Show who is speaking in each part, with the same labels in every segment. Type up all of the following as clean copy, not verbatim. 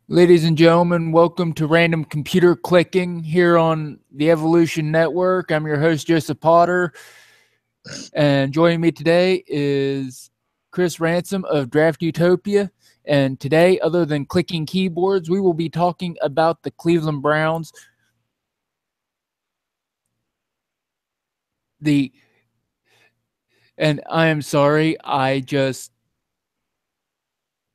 Speaker 1: Ladies and gentlemen, welcome to Random Computer Clicking here on the Evolution Network. I'm your host, Joseph Potter, and joining me today is Chris Ransom of Draft Utopia. And today, other than clicking keyboards, we will be talking about the Cleveland Browns. And I am sorry, I just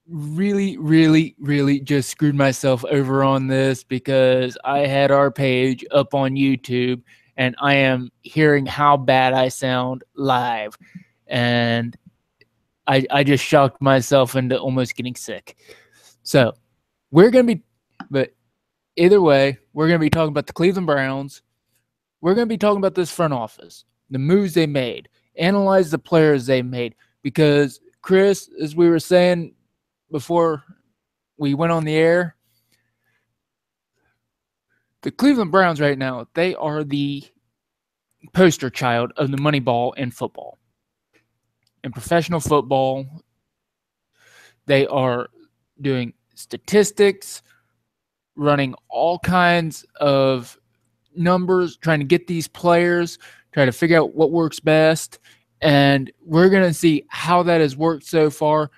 Speaker 1: really just screwed myself over on this because I had our page up on YouTube and I am hearing how bad I sound live. And I just shocked myself into almost getting sick. So but either way, we're going to be talking about the Cleveland Browns. We're going to be talking about this front office, the moves they made, analyze the players they made. Because, Chris, as we were saying before we went on the air, the Cleveland Browns right now, they are the poster child of the money ball in football. In professional football, they are doing statistics, running all kinds of numbers, trying to get these players, trying to figure out what works best. And we're going to see how that has worked so far.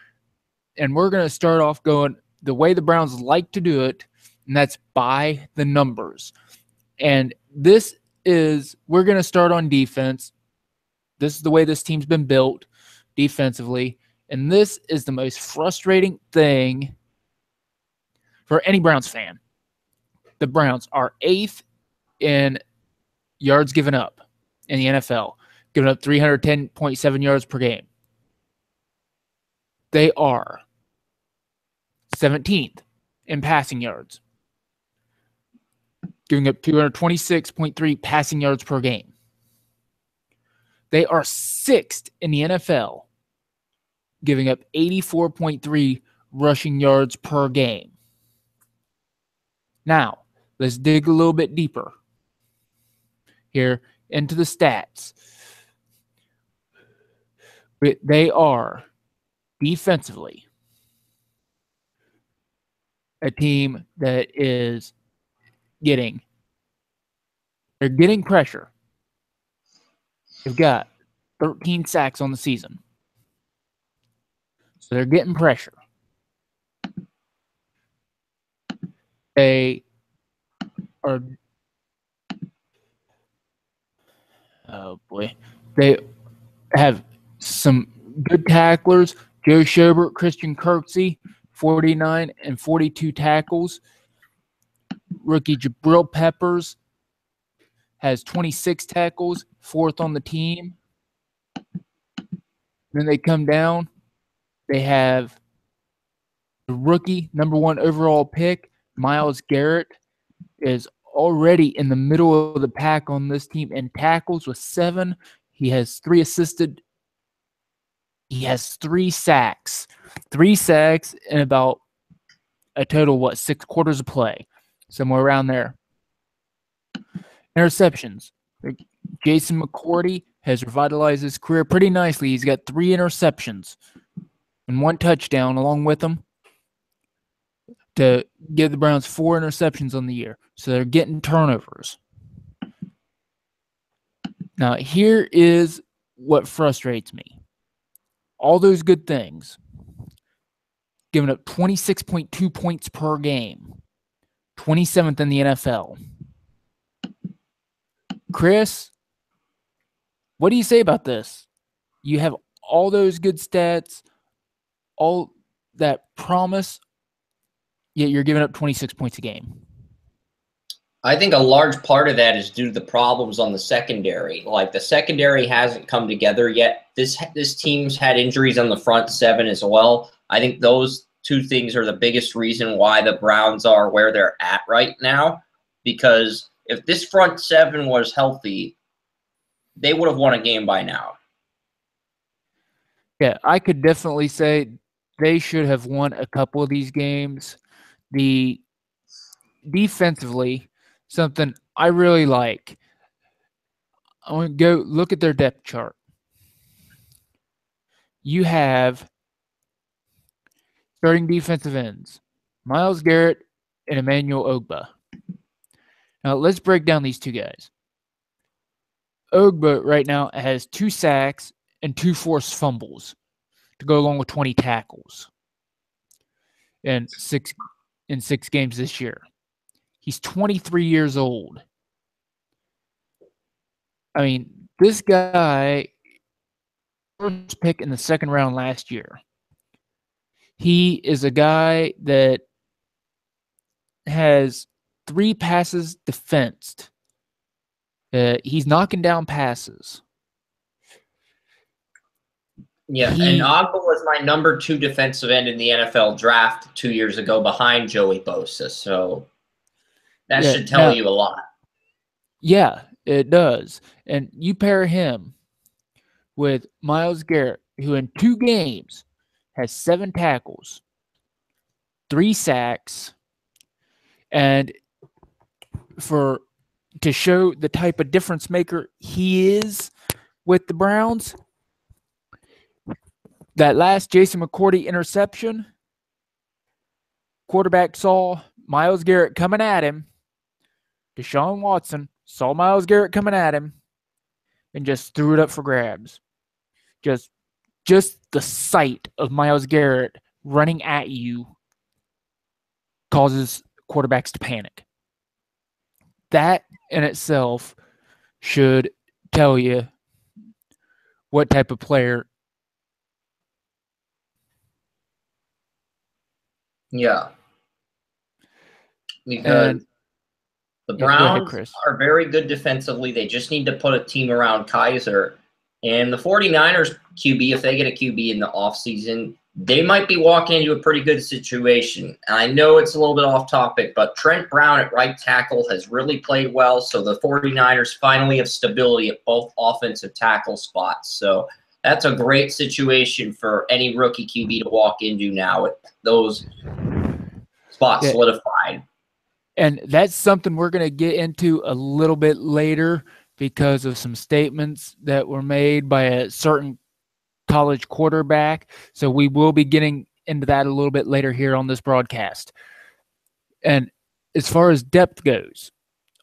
Speaker 1: And we're going to start off going the way the Browns like to do it, and that's by the numbers. And we're going to start on defense. This is the way this team's been built defensively. And this is the most frustrating thing for any Browns fan. The Browns are 8th in yards given up in the NFL, giving up 310.7 yards per game. They are 17th in passing yards, giving up 226.3 passing yards per game. They are 6th in the NFL, giving up 84.3 rushing yards per game. Now, let's dig a little bit deeper here into the stats. They are defensively a team that is getting pressure. They've got 13 sacks on the season. So they're getting pressure. They are they have some good tacklers. Joe Schobert, Christian Kirksey, 49 and 42 tackles. Rookie Jabril Peppers has 26 tackles, 4th on the team. Then they come down. They have the rookie number 1 overall pick, Myles Garrett, is already in the middle of the pack on this team in tackles with 7. He has 3 assisted. He has 3 sacks. 3 sacks in about a total, 6 quarters of play, somewhere around there. Interceptions. Jason McCourty has revitalized his career pretty nicely. He's got 3 interceptions and 1 touchdown along with him to give the Browns 4 interceptions on the year. So they're getting turnovers. Now, here is what frustrates me. All those good things, giving up 26.2 points per game, 27th in the NFL. Chris, what do you say about this? You have all those good stats, all that promise, yet you're giving up 26 points a game.
Speaker 2: I think a large part of that is due to the problems on the secondary. Like, the secondary hasn't come together yet. This team's had injuries on the front 7 as well. I think those 2 things are the biggest reason why the Browns are where they're at right now. Because if this front 7 was healthy, they would have won a game by now.
Speaker 1: Yeah, I could definitely say they should have won a couple of these games. The defensively, something I really like. I want to go look at their depth chart. You have starting defensive ends. Myles Garrett and Emmanuel Ogbah. Now, let's break down these two guys. Ogbah right now has 2 sacks and 2 forced fumbles to go along with 20 tackles in 6 games this year. He's 23 years old. I mean, this guy, first pick in the 2nd round last year. He is a guy that has 3 passes defensed. He's knocking down passes.
Speaker 2: Yeah, and Ogbah was my number 2 defensive end in the NFL draft 2 years ago behind Joey Bosa. So that should tell you a lot.
Speaker 1: Yeah, it does. And you pair him with Myles Garrett, who in 2 games has 7 tackles, 3 sacks, and to show the type of difference maker he is with the Browns, that last Jason McCourty interception, quarterback saw Myles Garrett coming at him. Deshaun Watson saw Myles Garrett coming at him and just threw it up for grabs. Just the sight of Myles Garrett running at you causes quarterbacks to panic. That in itself should tell you what type of player.
Speaker 2: Yeah. Because the Browns are very good defensively. They just need to put a team around Kaiser. And the 49ers QB, if they get a QB in the offseason, they might be walking into a pretty good situation. And I know it's a little bit off topic, but Trent Brown at right tackle has really played well. So the 49ers finally have stability at both offensive tackle spots. So that's a great situation for any rookie QB to walk into now with those spots solidified.
Speaker 1: And that's something we're going to get into a little bit later because of some statements that were made by a certain college quarterback. So we will be getting into that a little bit later here on this broadcast. And as far as depth goes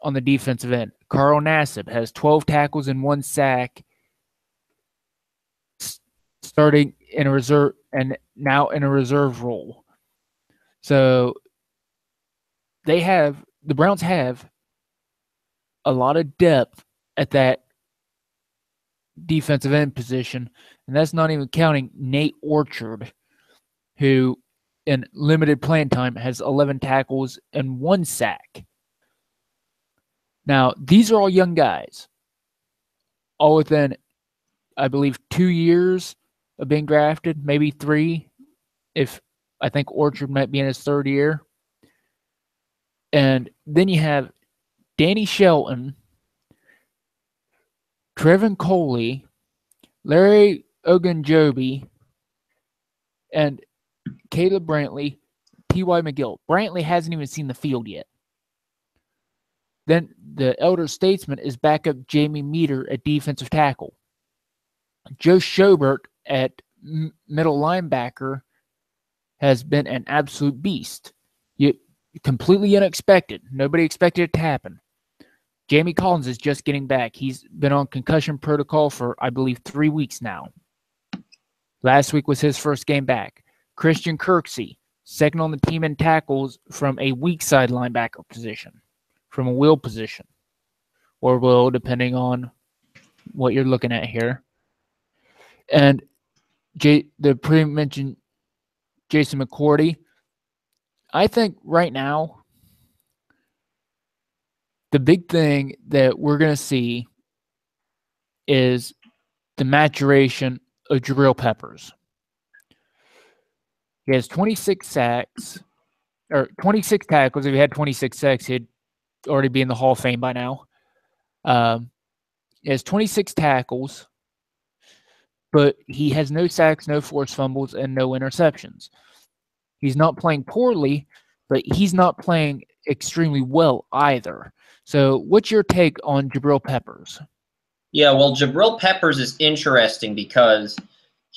Speaker 1: on the defensive end, Carl Nassib has 12 tackles and 1 sack, starting in a reserve and now in a reserve role. So the Browns have a lot of depth at that defensive end position, and that's not even counting Nate Orchard, who in limited playing time has 11 tackles and 1 sack. Now, these are all young guys, all within, I believe, 2 years of being drafted, maybe 3, if I think Orchard might be in his 3rd year. And then you have Danny Shelton, Trevin Coley, Larry Ogunjobi, and Caleb Brantley, T.Y. McGill. Brantley hasn't even seen the field yet. Then the elder statesman is backup Jamie Meter at defensive tackle. Joe Schobert at middle linebacker has been an absolute beast. Completely unexpected. Nobody expected it to happen. Jamie Collins is just getting back. He's been on concussion protocol for, I believe, 3 weeks now. Last week was his first game back. Christian Kirksey, second on the team in tackles from a weak side linebacker position, from a will position, or will, depending on what you're looking at here. And the pre-mentioned Jason McCourty, I think right now, the big thing that we're going to see is the maturation of Jabril Peppers. He has 26 sacks, or 26 tackles. If he had 26 sacks, he'd already be in the Hall of Fame by now. He has 26 tackles, but he has no sacks, no forced fumbles, and no interceptions. He's not playing poorly, but he's not playing extremely well either. So what's your take on Jabril Peppers?
Speaker 2: Yeah, well, Jabril Peppers is interesting because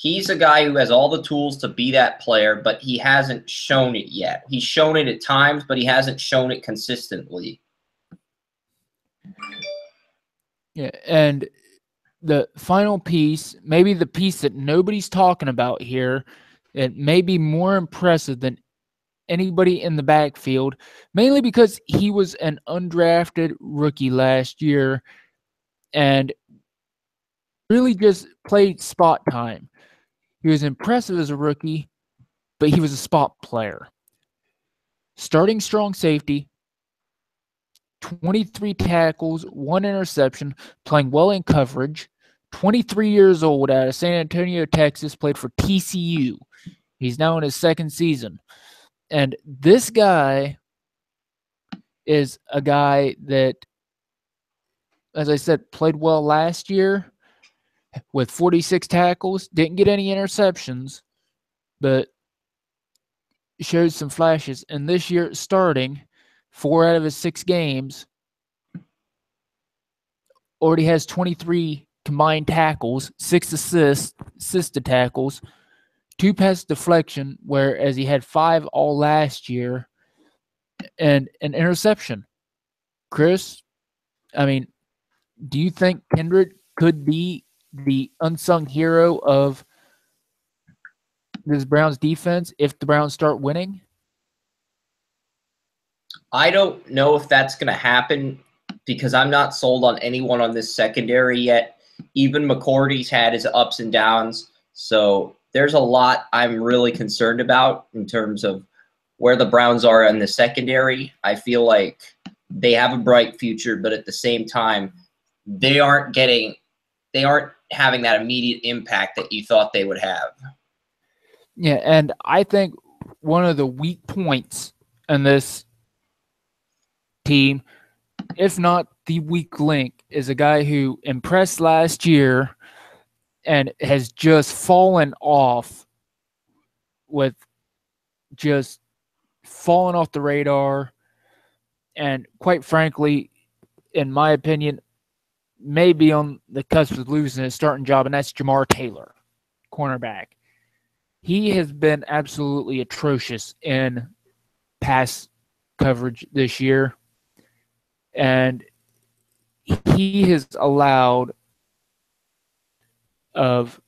Speaker 2: He's a guy who has all the tools to be that player, but he hasn't shown it yet. He's shown it at times, but he hasn't shown it consistently.
Speaker 1: Yeah, and the final piece, maybe the piece that nobody's talking about here, it may be more impressive than anybody in the backfield, mainly because he was an undrafted rookie last year and really just played spot time. He was impressive as a rookie, but he was a spot player. Starting strong safety, 23 tackles, 1 interception, playing well in coverage, 23 years old, out of San Antonio, Texas, played for TCU. He's now in his second season. And this guy is a guy that, as I said, played well last year with 46 tackles, didn't get any interceptions, but showed some flashes. And this year, starting 4 out of his 6 games, already has 23 combined tackles, 6 assisted tackles, 2 pass deflection, whereas he had 5 all last year, and an interception. Chris, I mean, do you think Kendrick could be the unsung hero of this Browns defense if the Browns start winning?
Speaker 2: I don't know if that's going to happen because I'm not sold on anyone on this secondary yet. Even McCourty's had his ups and downs. So there's a lot I'm really concerned about in terms of where the Browns are in the secondary. I feel like they have a bright future, but at the same time, they aren't having that immediate impact that you thought they would have.
Speaker 1: Yeah, and I think one of the weak points in this team, if not the weak link, is a guy who impressed last year and has just fallen off with just falling off the radar. And quite frankly, in my opinion, may be on the cusp of losing his starting job, and that's Jamar Taylor, cornerback. He has been absolutely atrocious in pass coverage this year, and he has allowed of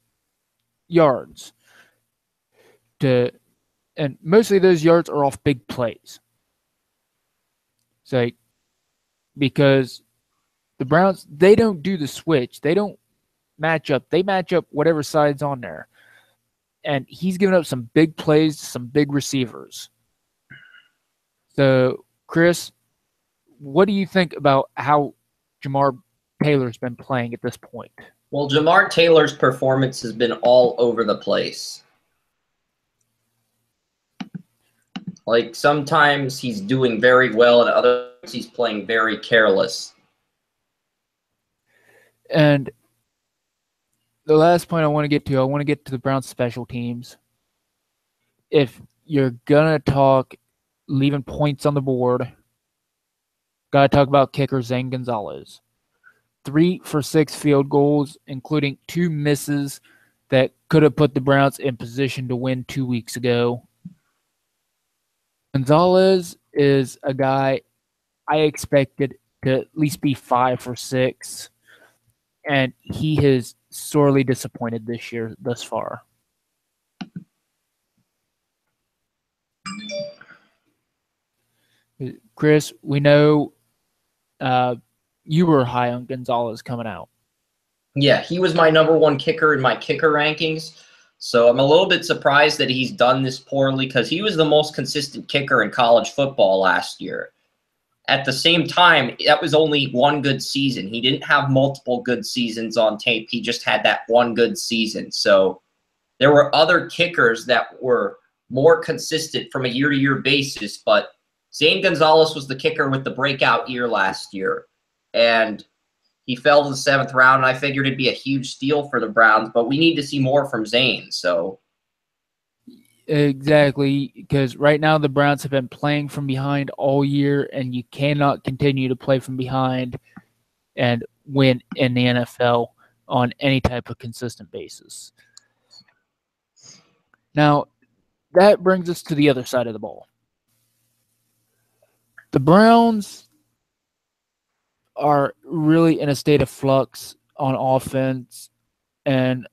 Speaker 1: yards and mostly those yards are off big plays. So, because the Browns, they don't do the switch. They don't match up. They match up whatever side's on there. And he's given up some big plays to some big receivers. So, Chris, what do you think about how Jamar Taylor's been playing at this point?
Speaker 2: Well, Jamar Taylor's performance has been all over the place. Like, sometimes he's doing very well, and other times he's playing very careless.
Speaker 1: And the last point I want to get to the Browns special teams. If you're going to talk leaving points on the board, got to talk about kicker Zane Gonzalez. 3 for 6 field goals, including 2 misses that could have put the Browns in position to win 2 weeks ago. Gonzalez is a guy I expected to at least be 5 for 6, and he has sorely disappointed this year thus far. Chris, we know you were high on Gonzalez coming out.
Speaker 2: Yeah, he was my number 1 kicker in my kicker rankings. So I'm a little bit surprised that he's done this poorly because he was the most consistent kicker in college football last year. At the same time, that was only 1 good season. He didn't have multiple good seasons on tape. He just had that 1 good season. So there were other kickers that were more consistent from a year-to-year basis, but Zane Gonzalez was the kicker with the breakout year last year. And he fell to the 7th round, and I figured it'd be a huge steal for the Browns, but we need to see more from Zane. So
Speaker 1: exactly, because right now the Browns have been playing from behind all year, and you cannot continue to play from behind and win in the NFL on any type of consistent basis. Now, that brings us to the other side of the ball. The Browns are really in a state of flux on offense, and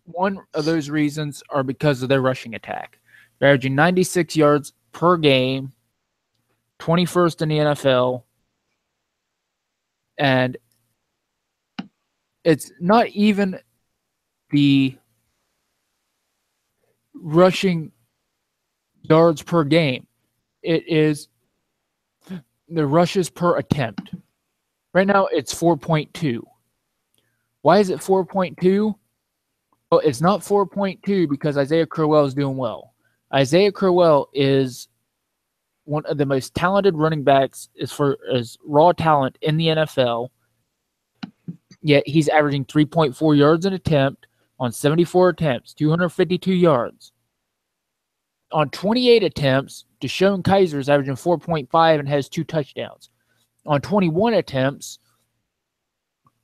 Speaker 1: one of those reasons are because of their rushing attack. They're averaging 96 yards per game, 21st in the NFL, and it's not even the rushing yards per game. It is the rushes per attempt. Right now, it's 4.2. Why is it 4.2? Well, it's not 4.2 because Isaiah Crowell is doing well. Isaiah Crowell is one of the most talented running backs as raw talent in the NFL. Yet he's averaging 3.4 yards an attempt on 74 attempts, 252 yards. On 28 attempts, DeShone Kizer is averaging 4.5 and has 2 touchdowns. On 21 attempts,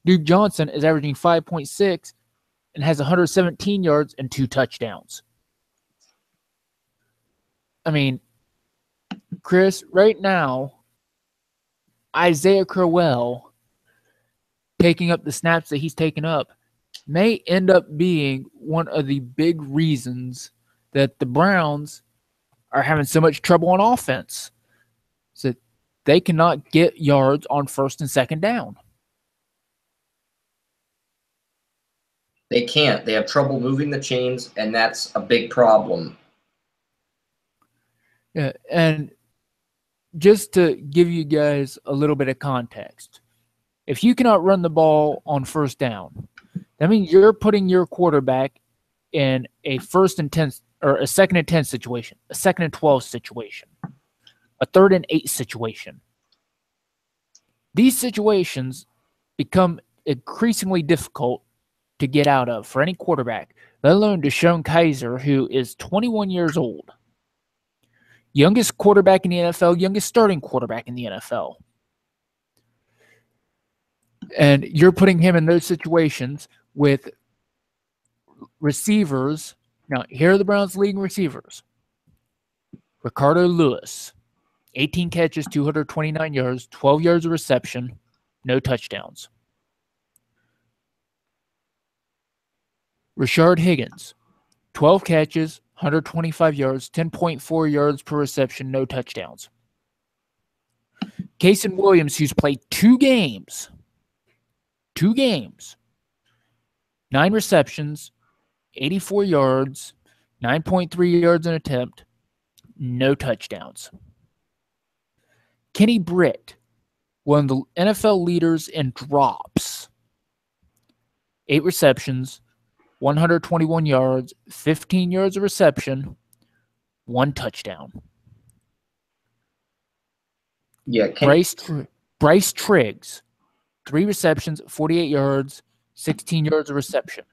Speaker 1: Duke Johnson is averaging 5.6 and has 117 yards and 2 touchdowns. I mean, Chris, right now, Isaiah Crowell taking up the snaps that he's taken up may end up being one of the big reasons that the Browns are having so much trouble on offense. So they cannot get yards on first and second down.
Speaker 2: They can't. They have trouble moving the chains, and that's a big problem.
Speaker 1: Yeah, and just to give you guys a little bit of context, if you cannot run the ball on first down, that means you're putting your quarterback in a first and 10 or a second and 10 situation, a second and 12 situation, a third and 8 situation. These situations become increasingly difficult to get out of for any quarterback, let alone DeShone Kizer, who is 21 years old. Youngest quarterback in the NFL, youngest starting quarterback in the NFL. And you're putting him in those situations with receivers. Now, here are the Browns' leading receivers. Ricardo Lewis, 18 catches, 229 yards, 12 yards of reception, no touchdowns. Rashard Higgins, 12 catches, 125 yards, 10.4 yards per reception, no touchdowns. Kasen Williams, who's played 2 games, 9 receptions, 84 yards, 9.3 yards an attempt, no touchdowns. Kenny Britt, one of the NFL leaders in drops, 8 receptions, 121 yards, 15 yards of reception, 1 touchdown.
Speaker 2: Yeah,
Speaker 1: Bryce Triggs, 3 receptions, 48 yards, 16 yards of reception.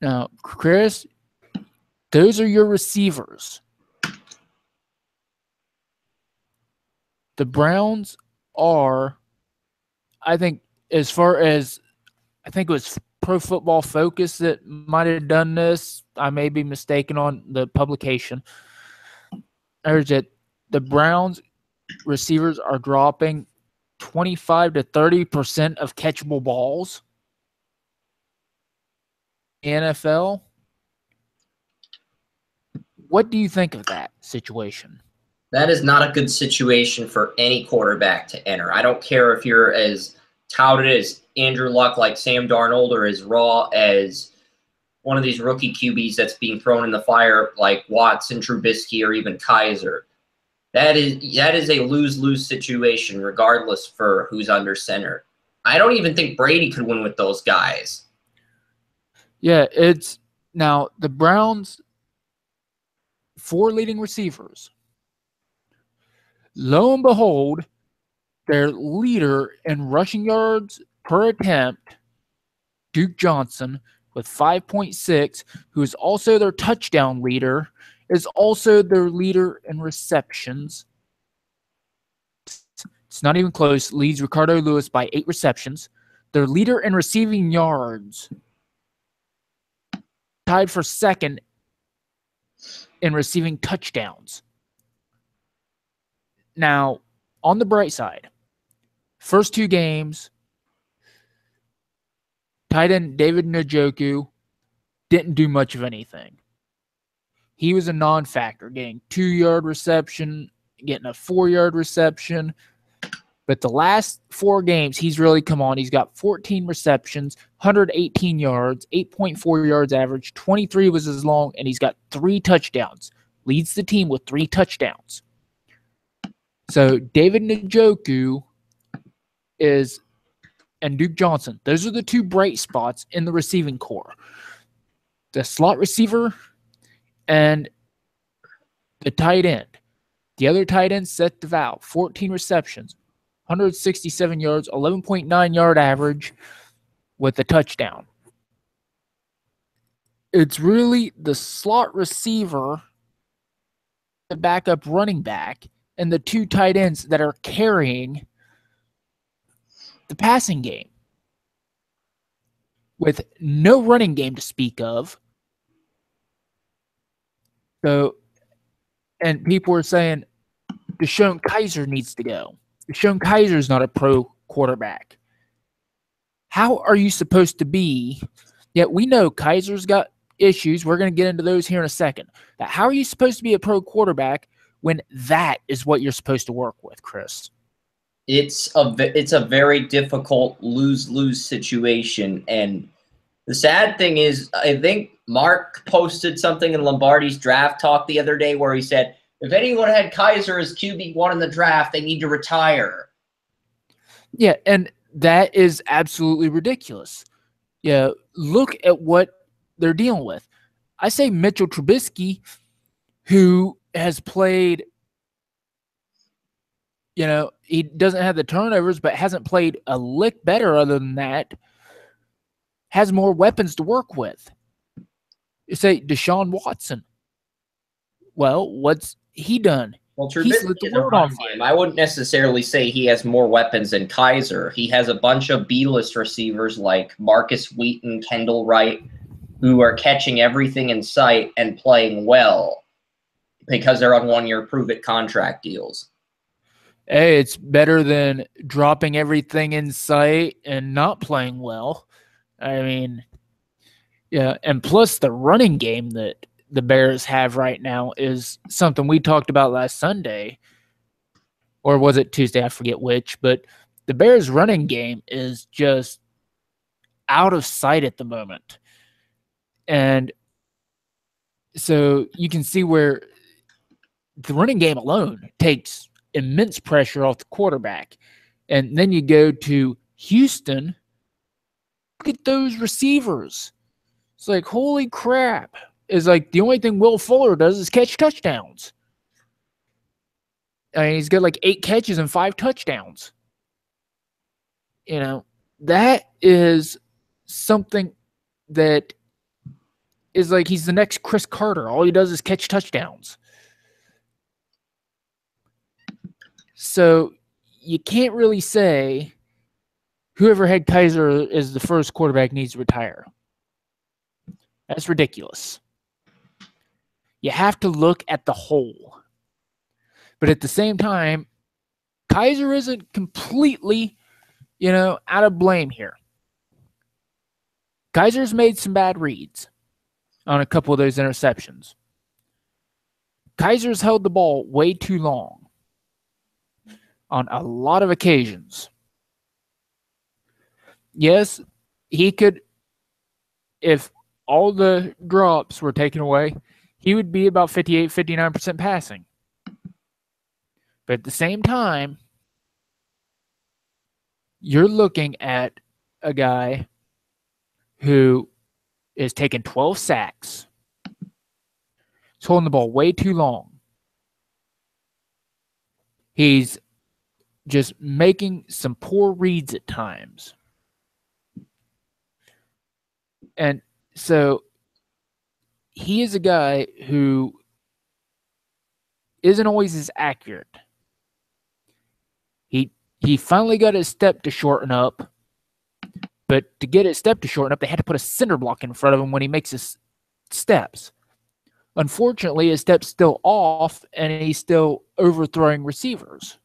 Speaker 1: Now, Chris, those are your receivers. The Browns are, I think, as far as, I think it was Pro Football Focus that might have done this. I may be mistaken on the publication. There's that the Browns receivers are dropping 25 to 30% of catchable balls in the NFL. What do you think of that situation?
Speaker 2: That is not a good situation for any quarterback to enter. I don't care if you're as touted as Andrew Luck, like Sam Darnold, or as raw as one of these rookie QBs that's being thrown in the fire like Watson, Trubisky, or even Kizer. That is a lose-lose situation regardless for who's under center. I don't even think Brady could win with those guys.
Speaker 1: Yeah, it's now the Browns' 4 leading receivers. Lo and behold, their leader in rushing yards per attempt, Duke Johnson, with 5.6, who is also their touchdown leader, is also their leader in receptions. It's not even close. Leads Ricardo Lewis by 8 receptions. Their leader in receiving yards, tied for second in receiving touchdowns. Now, on the bright side, first 2 games, tight end David Njoku didn't do much of anything. He was a non-factor, getting 2-yard reception, getting a 4-yard reception. But the last 4 games, he's really come on. He's got 14 receptions, 118 yards, 8.4 yards average, 23 was his long, and he's got 3 touchdowns. Leads the team with 3 touchdowns. So David Njoku and Duke Johnson, those are the 2 bright spots in the receiving core. The slot receiver and the tight end. The other tight end, Seth DeVal, 14 receptions, 167 yards, 11.9 yard average with a touchdown. It's really the slot receiver, the backup running back, and the 2 tight ends that are carrying the passing game. With no running game to speak of. So, and people were saying DeShone Kizer needs to go. DeShone Kizer is not a pro quarterback. How are you supposed to be? Yet we know Kizer's got issues. We're going to get into those here in a second. But how are you supposed to be a pro quarterback when that is what you're supposed to work with, Chris?
Speaker 2: It's a very difficult lose-lose situation. And the sad thing is, I think Mark posted something in Lombardi's draft talk the other day where he said, if anyone had Kizer as QB1 in the draft, they need to retire.
Speaker 1: Yeah, and that is absolutely ridiculous. Yeah, look at what they're dealing with. I say Mitchell Trubisky, who has played, he doesn't have the turnovers, but hasn't played a lick better other than that, has more weapons to work with. You say Deshaun Watson. Well, what's he done?
Speaker 2: Well, Trubisky is a run game. I wouldn't necessarily say he has more weapons than Kizer. He has a bunch of B-list receivers like Marcus Wheaton, Kendall Wright, who are catching everything in sight and playing well because they're on 1-year prove-it contract deals.
Speaker 1: Hey, it's better than dropping everything in sight and not playing well. I mean, yeah, and plus the running game that the Bears have right now is something we talked about last Sunday, or was it Tuesday? I forget which, but the Bears running game is just out of sight at the moment. And so you can see where the running game alone takes immense pressure off the quarterback. And then you go to Houston, look at those receivers. It's like, holy crap. It's like the only thing Will Fuller does is catch touchdowns. I mean, he's got like 8 catches and 5 touchdowns. That is something that is like he's the next Chris Carter. All he does is catch touchdowns. So you can't really say whoever had Kizer as the first quarterback needs to retire. That's ridiculous. You have to look at the whole. But at the same time, Kizer isn't completely, out of blame here. Kizer's made some bad reads on a couple of those interceptions. Kizer's held the ball way too long on a lot of occasions. Yes, he could, if all the drops were taken away, he would be about 58, 59% passing. But at the same time, you're looking at a guy who is taking 12 sacks. He's holding the ball way too long. He's just making some poor reads at times. And so he is a guy who isn't always as accurate. He finally got his step to shorten up, But to get his step to shorten up, they had to put a cinder block in front of him when he makes his steps. Unfortunately, his step's still off, and he's still overthrowing receivers.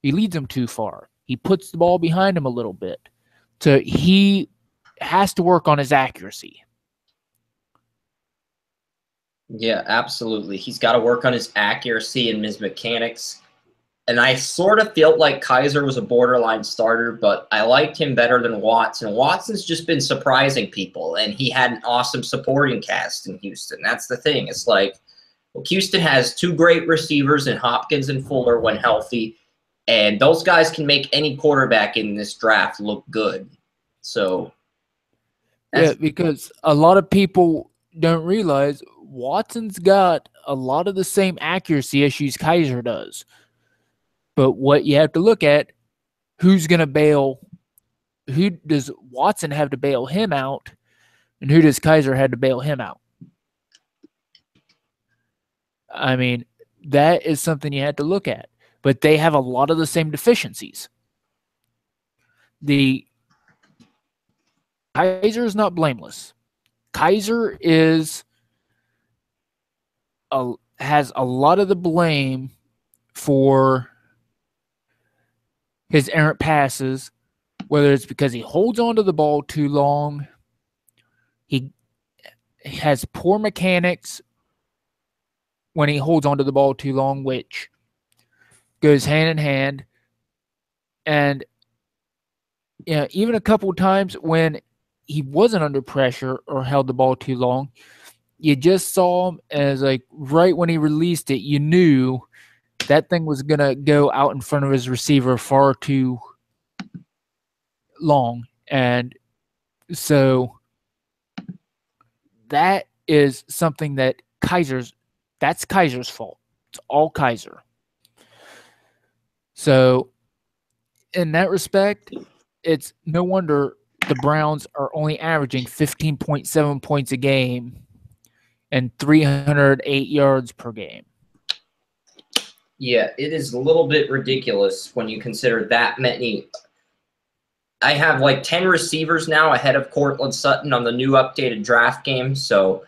Speaker 1: He leads them too far. He puts the ball behind him a little bit. So he has to work on his accuracy.
Speaker 2: Yeah, absolutely. He's got to work on his accuracy and his mechanics. And I sort of felt like Kizer was a borderline starter, but I liked him better than Watson. Watson's just been surprising people, and he had an awesome supporting cast in Houston. That's the thing. It's like, well, Houston has two great receivers in Hopkins and Fuller when healthy, and those guys can make any quarterback in this draft look good. So,
Speaker 1: yeah, because a lot of people don't realize Watson's got a lot of the same accuracy issues Kizer does. But what you have to look at, who's going to bail? Who does Watson have to bail him out, and who does Kizer have to bail him out? I mean, that is something you have to look at. But they have a lot of the same deficiencies. The Kizer is not blameless. Kizer has a lot of the blame for his errant passes, whether it's because he holds onto the ball too long, he has poor mechanics when he holds onto the ball too long, which goes hand in hand. And even a couple of times when he wasn't under pressure or held the ball too long, you just saw him as like right when he released it, you knew that thing was going to go out in front of his receiver far too long. And so that is something that that's Kizer's fault. It's all Kizer. So in that respect, it's no wonder the Browns are only averaging 15.7 points a game and 308 yards per game.
Speaker 2: Yeah, it is a little bit ridiculous when you consider that many. I have like 10 receivers now ahead of Courtland Sutton on the new updated draft game. So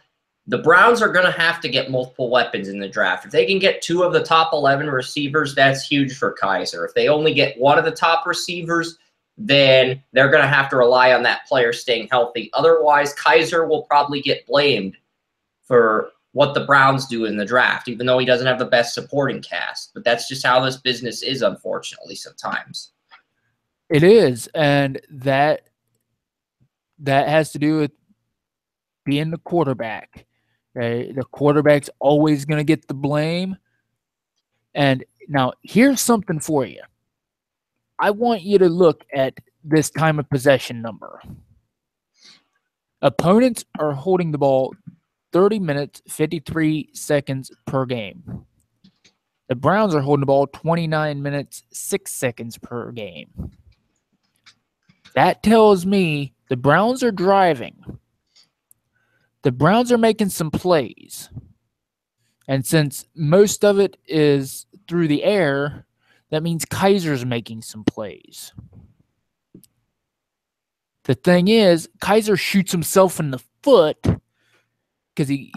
Speaker 2: the Browns are going to have to get multiple weapons in the draft. If they can get 2 of the top 11 receivers, that's huge for Kizer. If they only get 1 of the top receivers, then they're going to have to rely on that player staying healthy. Otherwise, Kizer will probably get blamed for what the Browns do in the draft, even though he doesn't have the best supporting cast. But that's just how this business is, unfortunately, sometimes.
Speaker 1: It is, and that has to do with being the quarterback. Okay? The quarterback's always going to get the blame. And now here's something for you. I want you to look at this time of possession number. Opponents are holding the ball 30 minutes, 53 seconds per game. The Browns are holding the ball 29 minutes, 6 seconds per game. That tells me the Browns are driving. The Browns are making some plays. And since most of it is through the air, that means Kizer's making some plays. The thing is, Kizer shoots himself in the foot because he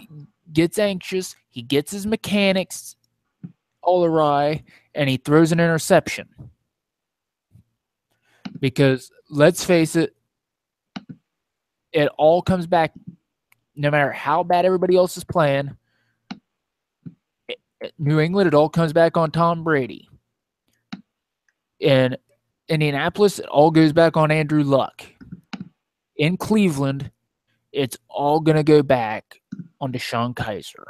Speaker 1: gets anxious, he gets his mechanics all awry, and he throws an interception. Because, let's face it, it all comes back, no matter how bad everybody else is playing, New England, it all comes back on Tom Brady. In Indianapolis, it all goes back on Andrew Luck. In Cleveland, it's all going to go back on DeShone Kizer.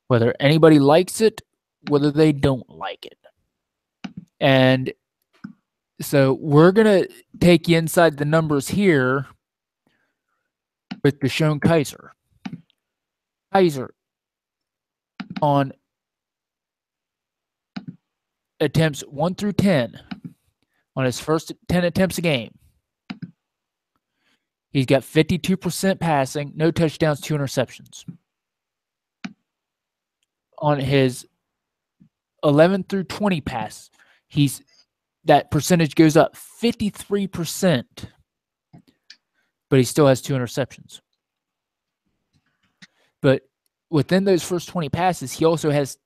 Speaker 1: Whether anybody likes it, whether they don't like it. And so we're going to take you inside the numbers here with DeShone Kizer. Kizer on attempts 1 through 10 on his first 10 attempts a game. He's got 52% passing, no touchdowns, 2 interceptions. On his 11 through 20 pass, he's that percentage goes up 53%, but he still has 2 interceptions. But within those first 20 passes, he also has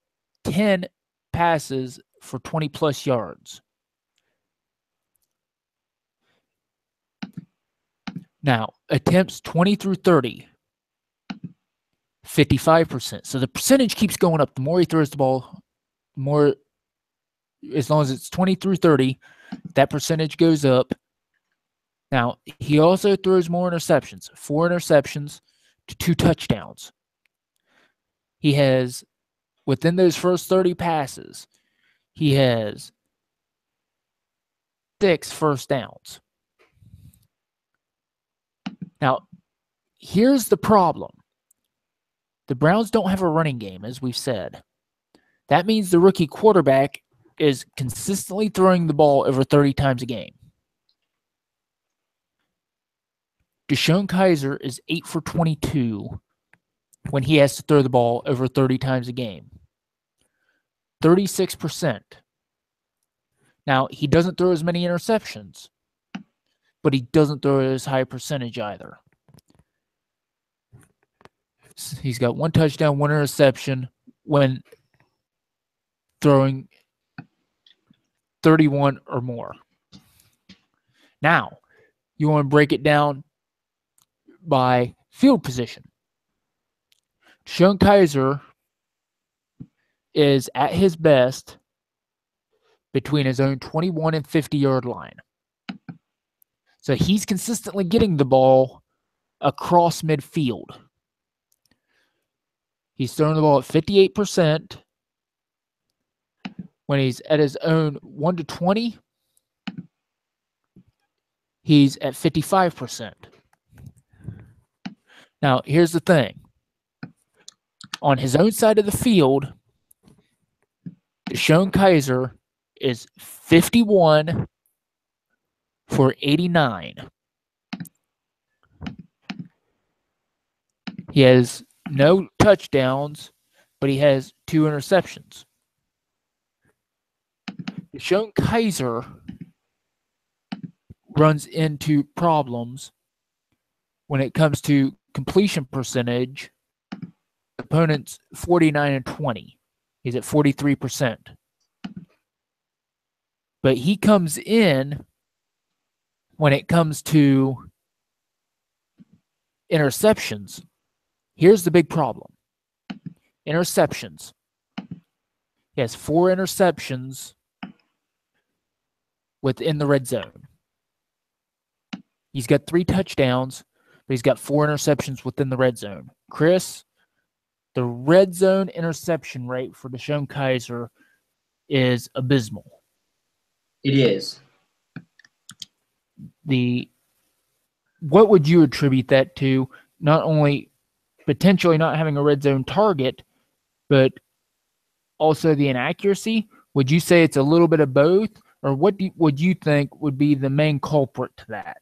Speaker 1: 10 passes for 20-plus yards. Now, attempts 20 through 30, 55%. So the percentage keeps going up. The more he throws the ball, the more, as long as it's 20 through 30, that percentage goes up. Now, he also throws more interceptions, 4 interceptions to 2 touchdowns. He has, within those first 30 passes, he has 6 first downs. Now, here's the problem. The Browns don't have a running game, as we've said. That means the rookie quarterback is consistently throwing the ball over 30 times a game. DeShone Kizer is 8 for 22 when he has to throw the ball over 30 times a game. 36%. Now, he doesn't throw as many interceptions, but he doesn't throw as high percentage either. He's got 1 touchdown, 1 interception when throwing 31 or more. Now, you want to break it down by field position. DeShone Kizer is at his best between his own 21 and 50-yard line. So he's consistently getting the ball across midfield. He's throwing the ball at 58%. When he's at his own 1 to 20, he's at 55%. Now, here's the thing. On his own side of the field, DeShone Kizer is 51 for 89. He has no touchdowns, but he has 2 interceptions. DeShone Kizer runs into problems when it comes to completion percentage. Opponents 49 and 20. He's at 43%. But he comes in when it comes to interceptions. Here's the big problem. Interceptions. He has 4 interceptions within the red zone. He's got 3 touchdowns, but he's got 4 interceptions within the red zone. Chris, the red zone interception rate for DeShone Kizer is abysmal.
Speaker 2: It is.
Speaker 1: What would you attribute that to? Not only potentially not having a red zone target, but also the inaccuracy? Would you say it's a little bit of both? Or what would you think would be the main culprit to that?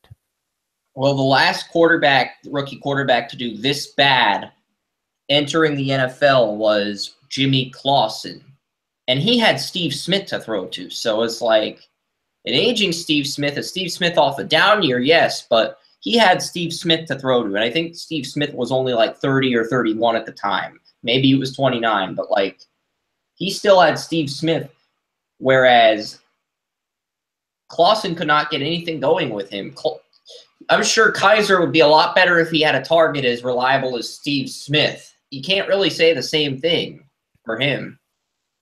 Speaker 2: Well, the last rookie quarterback to do this bad entering the NFL was Jimmy Clausen. And he had Steve Smith to throw to. So it's like an aging Steve Smith, a Steve Smith off a down year, yes, but he had Steve Smith to throw to. And I think Steve Smith was only like 30 or 31 at the time. Maybe he was 29, but like he still had Steve Smith, whereas Clausen could not get anything going with him. I'm sure Kizer would be a lot better if he had a target as reliable as Steve Smith. You can't really say the same thing for him.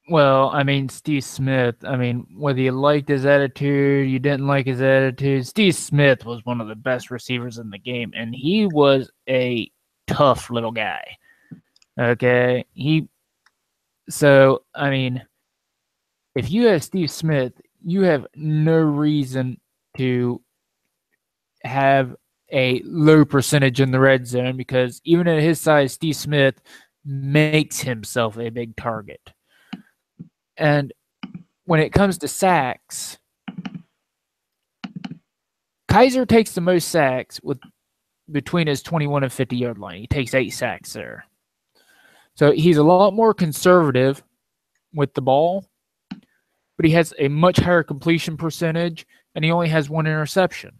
Speaker 1: Well, I mean, Steve Smith, whether you liked his attitude, you didn't like his attitude, Steve Smith was one of the best receivers in the game, and he was a tough little guy. Okay? If you have Steve Smith, you have no reason to have a low percentage in the red zone because even at his size, Steve Smith makes himself a big target. And when it comes to sacks, Kizer takes the most sacks between his 21 and 50-yard line. He takes 8 sacks there. So he's a lot more conservative with the ball, but he has a much higher completion percentage, and he only has 1 interception.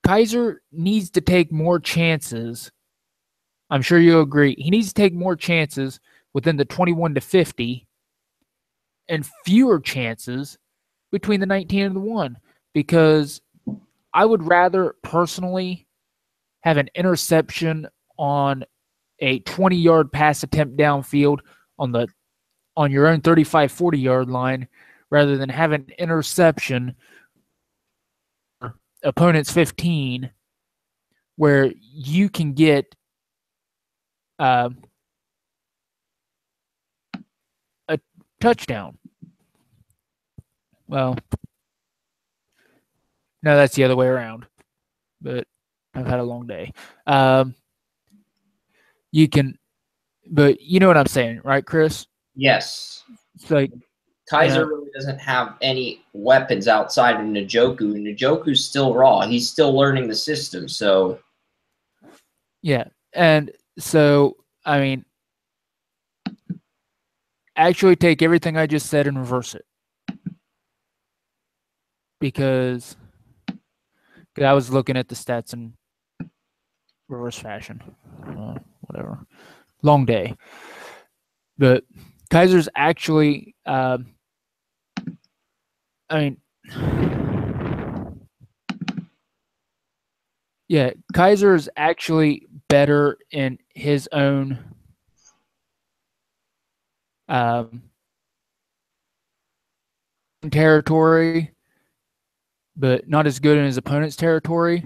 Speaker 1: Kizer needs to take more chances. I'm sure you'll agree. He needs to take more chances within the 21 to 50 and fewer chances between the 19 and the 1, because I would rather personally have an interception on a 20-yard pass attempt downfield on your own 35, 40-yard line rather than have an interception opponent's 15 where you can get a touchdown. Well, no, that's the other way around. But I've had a long day. You can, but you know what I'm saying, right, Chris?
Speaker 2: Yes.
Speaker 1: It's like
Speaker 2: Kizer really doesn't have any weapons outside of Njoku. Njoku's still raw. He's still learning the system. So,
Speaker 1: yeah. And so, I mean, actually take everything I just said and reverse it. Because I was looking at the stats in reverse fashion. Whatever. Long day. But Kizer's actually, I mean, yeah, Kizer is actually better in his own territory, but not as good in his opponent's territory.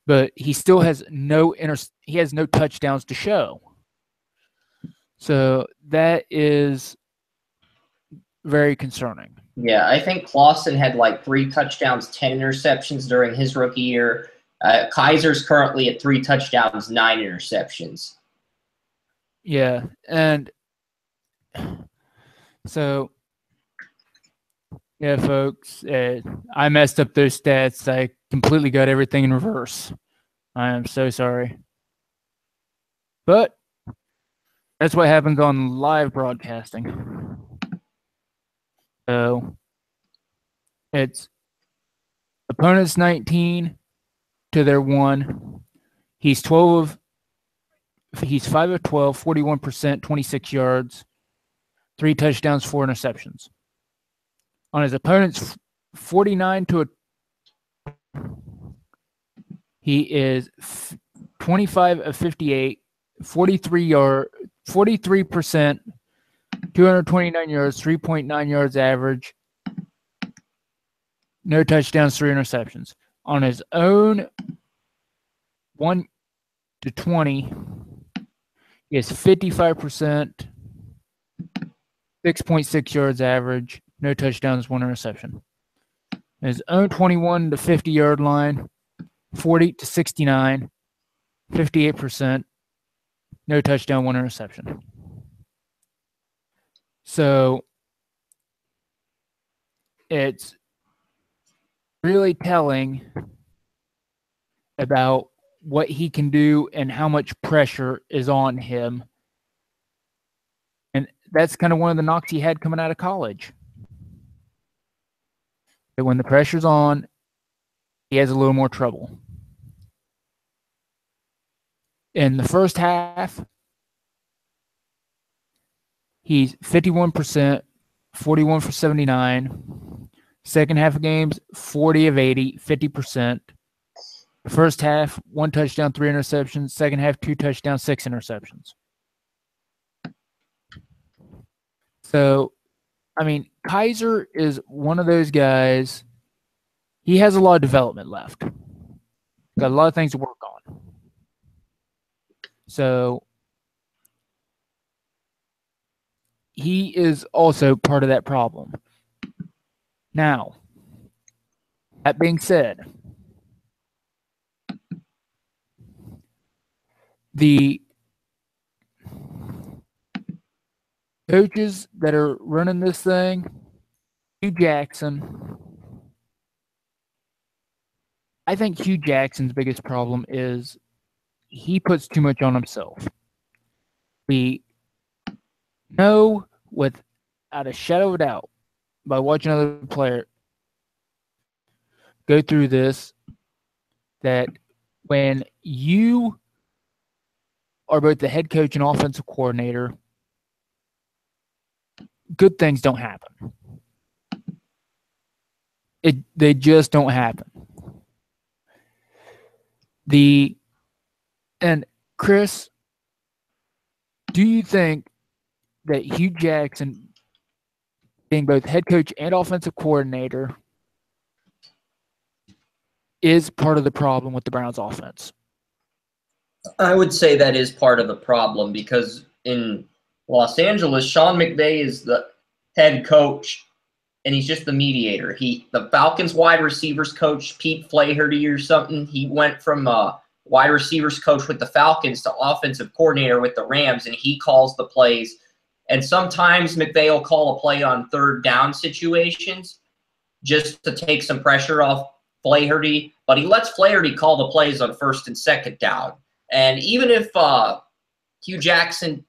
Speaker 1: But he still has no touchdowns to show. So that is very concerning.
Speaker 2: Yeah, I think Clausen had like 3 touchdowns, 10 interceptions during his rookie year. Kizer's currently at 3 touchdowns, 9 interceptions.
Speaker 1: Yeah, and so, yeah, folks, I messed up those stats. I completely got everything in reverse. I am so sorry. But that's what happens on live broadcasting. So it's opponents 19 to their 1. He's 5 of 12, 41%, 26 yards, 3 touchdowns, 4 interceptions. On his opponent's 49 to he is 25 of 58, 43%, 229 yards, 3.9 yards average, no touchdowns, 3 interceptions. On his own 1 to 20, he is 55%, 6.6 yards average, no touchdowns, 1 interception. His own 21 to 50-yard line, 40 to 69, 58%, no touchdown, 1 interception. So it's really telling about what he can do and how much pressure is on him. And that's kind of one of the knocks he had coming out of college. That when the pressure's on, he has a little more trouble. In the first half, he's 51%, 41 for 79. Second half of games, 40 of 80, 50%. The first half, 1 touchdown, 3 interceptions. Second half, 2 touchdowns, 6 interceptions. So, I mean, Kizer is one of those guys. He has a lot of development left. Got a lot of things to work on. So, he is also part of that problem. Now, that being said, the coaches that are running this thing, Hugh Jackson, I think Hugh Jackson's biggest problem is he puts too much on himself. know without a shadow of a doubt by watching another player go through this that when you are both the head coach and offensive coordinator, good things don't happen. They just don't happen. And Chris, do you think that Hugh Jackson being both head coach and offensive coordinator is part of the problem with the Browns offense?
Speaker 2: I would say that is part of the problem because in Los Angeles, Sean McVay is the head coach and he's just the mediator. The Falcons wide receivers coach, Pete Flaherty or something, he went from wide receivers coach with the Falcons to offensive coordinator with the Rams, and he calls the plays. And sometimes McVay will call a play on third down situations just to take some pressure off Flaherty, but he lets Flaherty call the plays on first and second down. And even if Hugh Jackson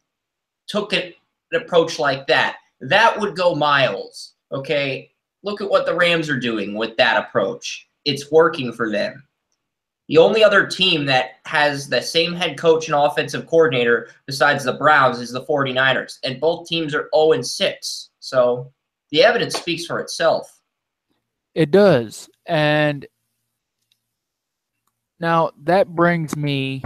Speaker 2: took an approach like that, that would go miles. Okay, look at what the Rams are doing with that approach. It's working for them. The only other team that has the same head coach and offensive coordinator besides the Browns is the 49ers, and both teams are 0-6. So the evidence speaks for itself.
Speaker 1: It does. And now that brings me,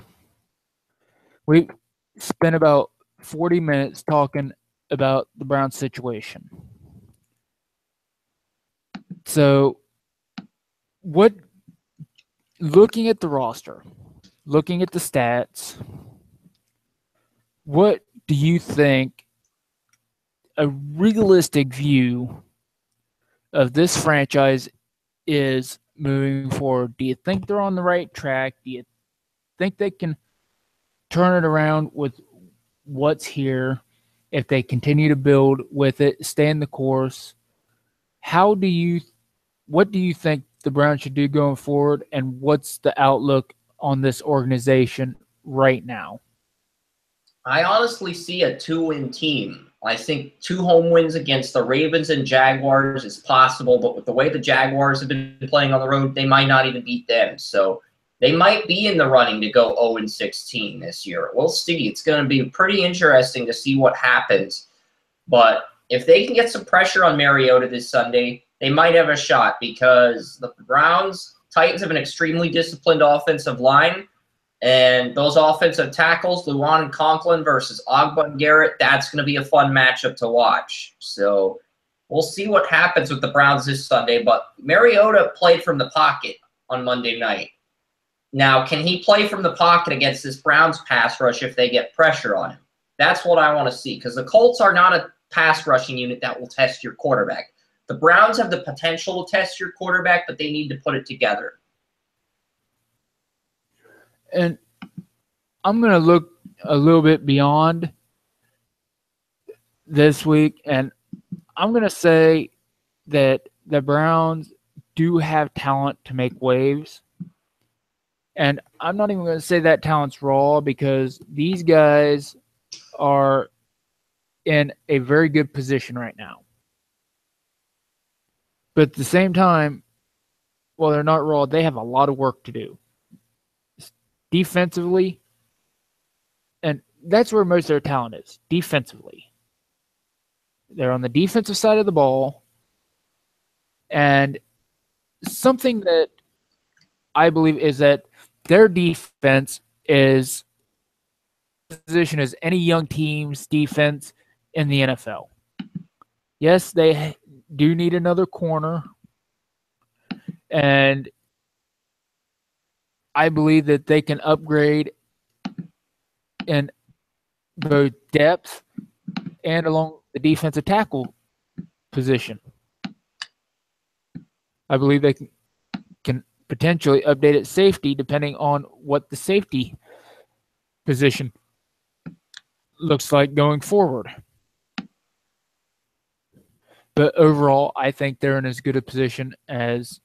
Speaker 1: we spent about 40 minutes talking about the Browns situation. So looking at the roster, looking at the stats, what do you think a realistic view of this franchise is moving forward? Do you think they're on the right track? Do you think they can turn it around with what's here if they continue to build with it, stay in the course? What do you think the Browns should do going forward, and what's the outlook on this organization right now?
Speaker 2: I honestly see a 2-win team. I think 2 home wins against the Ravens and Jaguars is possible, but with the way the Jaguars have been playing on the road, they might not even beat them. So they might be in the running to go 0-16 this year. We'll see. It's going to be pretty interesting to see what happens. But if they can get some pressure on Mariota this Sunday, they might have a shot because the Titans have an extremely disciplined offensive line. And those offensive tackles, Luan Conklin versus Ogba and Garrett, that's going to be a fun matchup to watch. So we'll see what happens with the Browns this Sunday. But Mariota played from the pocket on Monday night. Now, can he play from the pocket against this Browns pass rush if they get pressure on him? That's what I want to see because the Colts are not a pass rushing unit that will test your quarterback. The Browns have the potential to test your quarterback, but they need to put it together.
Speaker 1: And I'm going to look a little bit beyond this week, and I'm going to say that the Browns do have talent to make waves. And I'm not even going to say that talent's raw because these guys are in a very good position right now. But at the same time, while they're not raw, they have a lot of work to do. Defensively, and that's where most of their talent is, defensively. They're on the defensive side of the ball, and something that I believe is that their defense is position as any young team's defense in the NFL. Yes, they do need another corner, and I believe that they can upgrade in both depth and along the defensive tackle position. I believe they can potentially update at safety depending on what the safety position looks like going forward. But overall, I think they're in as good a position as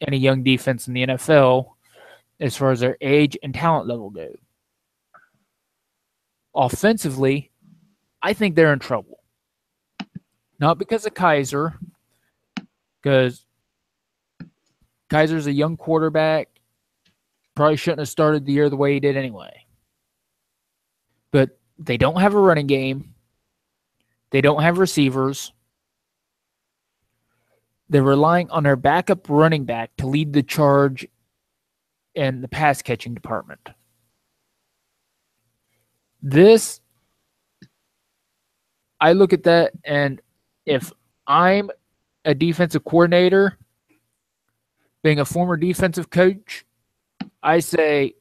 Speaker 1: any young defense in the NFL as far as their age and talent level go. Offensively, I think they're in trouble. Not because of Kizer, because Kaiser's a young quarterback. Probably shouldn't have started the year the way he did anyway. But they don't have a running game. They don't have receivers. They're relying on their backup running back to lead the charge in the pass catching department. I look at that, and if I'm a defensive coordinator, being a former defensive coach, I say,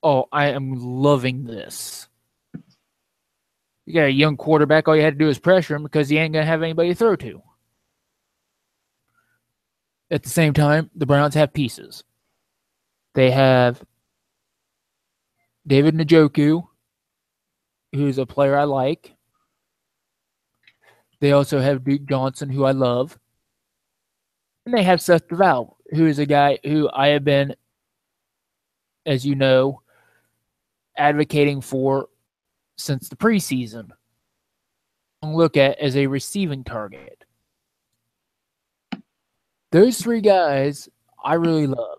Speaker 1: oh, I am loving this. You got a young quarterback, all you had to do is pressure him because he ain't going to have anybody to throw to. At the same time, the Browns have pieces. They have David Njoku, who's a player I like. They also have Duke Johnson, who I love. And they have Seth DeVal, who is a guy who I have been, as you know, advocating for since the preseason. Look at as a receiving target. Those three guys I really love.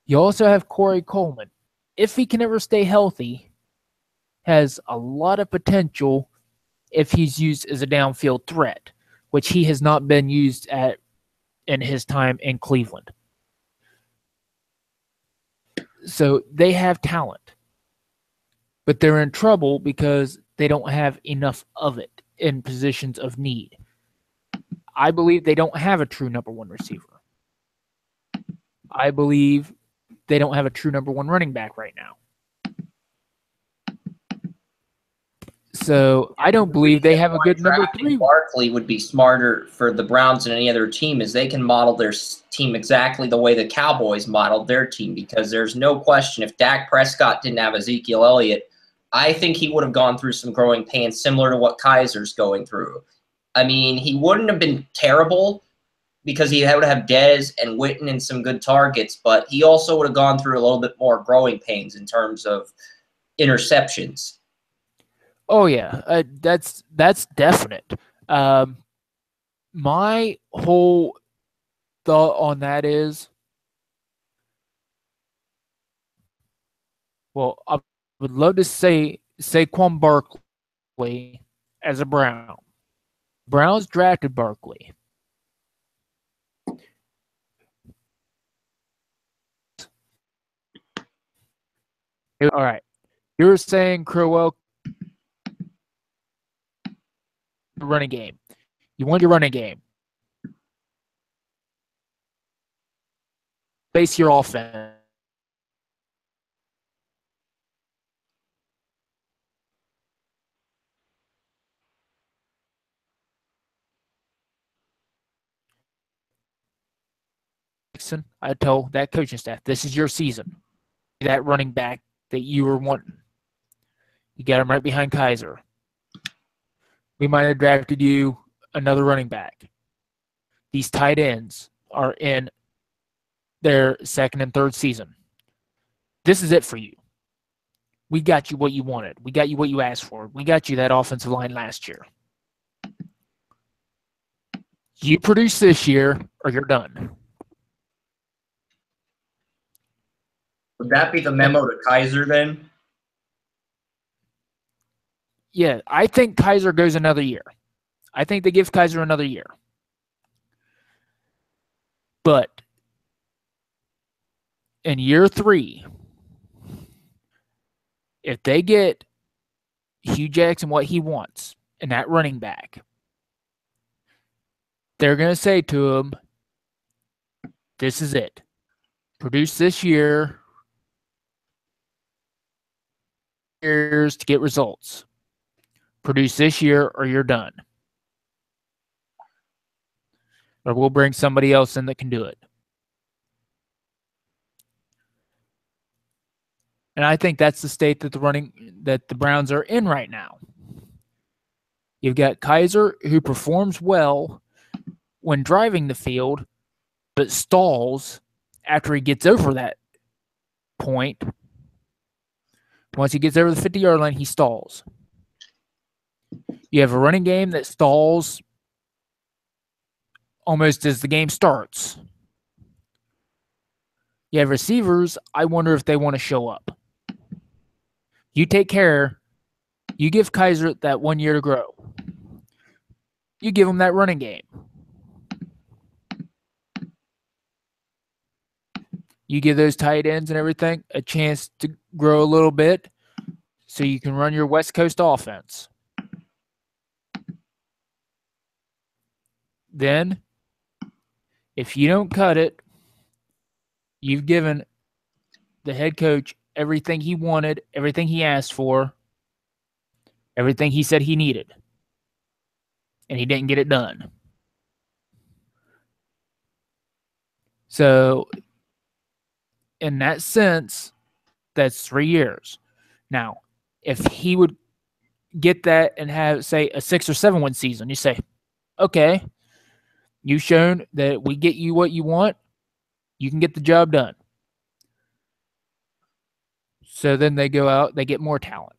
Speaker 1: You also have Corey Coleman. If he can ever stay healthy, has a lot of potential if he's used as a downfield threat, which he has not been used at in his time in Cleveland. So they have talent, but they're in trouble because they don't have enough of it in positions of need. I believe they don't have a true number one receiver. I believe they don't have a true number one running back right now. So I don't believe they have a good number three.
Speaker 2: Barkley would be smarter for the Browns than any other team, as they can model their team exactly the way the Cowboys modeled their team, because there's no question if Dak Prescott didn't have Ezekiel Elliott, I think he would have gone through some growing pains similar to what Kaiser's going through. I mean, he wouldn't have been terrible because he would have Dez and Witten and some good targets, but he also would have gone through a little bit more growing pains in terms of interceptions.
Speaker 1: Oh yeah, that's definite. My whole thought on that is, well, I would love to say Saquon Barkley as a Brown. Browns drafted Barkley. All right, you're saying Crowell running game. You want your running game. Base your offense. I tell that coaching staff, this is your season. That running back that you were wanting. You got him right behind Kizer. We might have drafted you another running back. These tight ends are in their second and third season. This is it for you. We got you what you wanted. We got you what you asked for. We got you that offensive line last year. You produce this year or you're done.
Speaker 2: Would that be the memo to Kizer then?
Speaker 1: Yeah, I think Kizer goes another year. I think they give Kizer another year. But in year 3, if they get Hugh Jackson what he wants in that running back, they're going to say to him, this is it. Produce this year. Years to get results. Produce this year or you're done. Or we'll bring somebody else in that can do it. And I think that's the state that the Browns are in right now. You've got Kizer, who performs well when driving the field, but stalls after he gets over that point. Once he gets over the 50-yard line, he stalls. You have a running game that stalls almost as the game starts. You have receivers, I wonder if they want to show up. You take care. You give Kaiser that 1 year to grow. You give him that running game. You give those tight ends and everything a chance to grow a little bit so you can run your West Coast offense. Then, if you don't cut it, you've given the head coach everything he wanted, everything he asked for, everything he said he needed, and he didn't get it done. So, in that sense, that's 3 years. Now, if he would get that and have, say, a 6 or 7 win season, you say, okay, you've shown that we get you what you want, you can get the job done. So then they go out, they get more talent.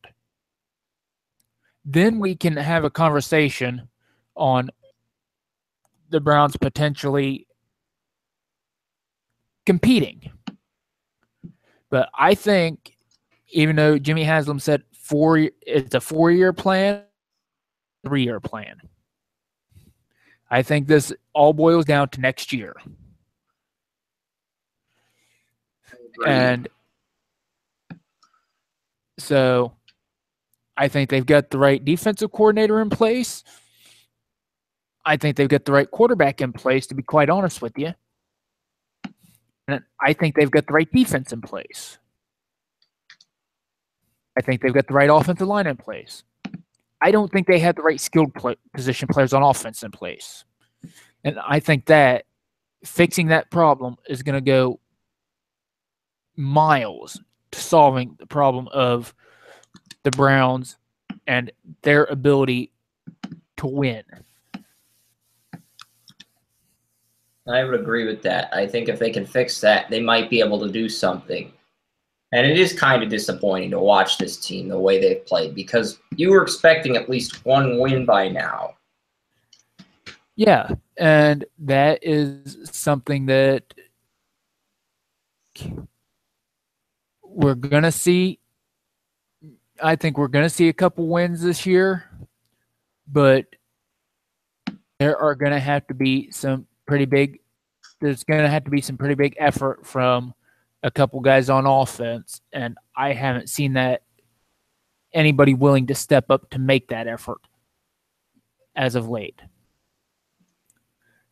Speaker 1: Then we can have a conversation on the Browns potentially competing. But I think, even though Jimmy Haslam said it's a 4-year plan, 3-year plan, I think this all boils down to next year. And so I think they've got the right defensive coordinator in place. I think they've got the right quarterback in place, to be quite honest with you. And I think they've got the right defense in place. I think they've got the right offensive line in place. I don't think they have the right skilled position players on offense in place. And I think that fixing that problem is going to go miles to solving the problem of the Browns and their ability to win.
Speaker 2: I would agree with that. I think if they can fix that, they might be able to do something. And it is kind of disappointing to watch this team the way they've played, because you were expecting at least one win by now.
Speaker 1: Yeah, and that is something that we're going to see. I think we're going to see a couple wins this year, but there are going to have to be some pretty big – there's going to have to be some pretty big effort from a couple guys on offense, and I haven't seen that anybody willing to step up to make that effort as of late.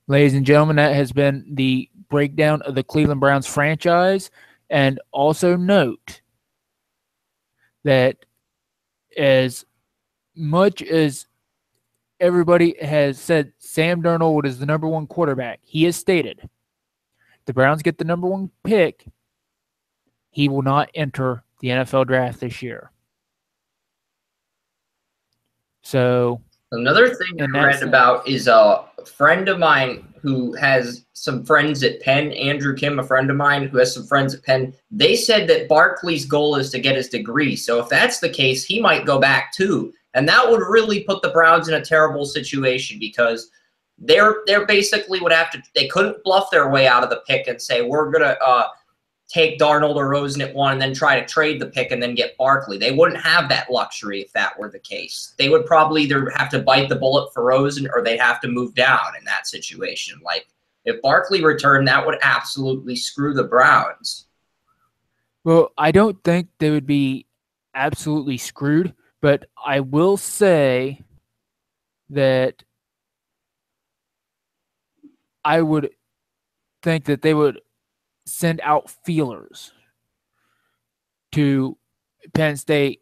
Speaker 1: Ladies and gentlemen, that has been the breakdown of the Cleveland Browns franchise. And also note that as much as everybody has said Sam Darnold is the number one quarterback, he has stated the Browns get the number one pick, he will not enter the NFL draft this year. So
Speaker 2: another thing I read about is a friend of mine who has some friends at Penn, Andrew Kim, a friend of mine who has some friends at Penn. They said that Barkley's goal is to get his degree. So if that's the case, he might go back too. And that would really put the Browns in a terrible situation, because they're basically would have to – they couldn't bluff their way out of the pick and say, we're going to take Darnold or Rosen at 1 and then try to trade the pick and then get Barkley. They wouldn't have that luxury if that were the case. They would probably either have to bite the bullet for Rosen or they'd have to move down in that situation. Like, if Barkley returned, that would absolutely screw the Browns.
Speaker 1: Well, I don't think they would be absolutely screwed, but I will say that I would think that they would send out feelers to Penn State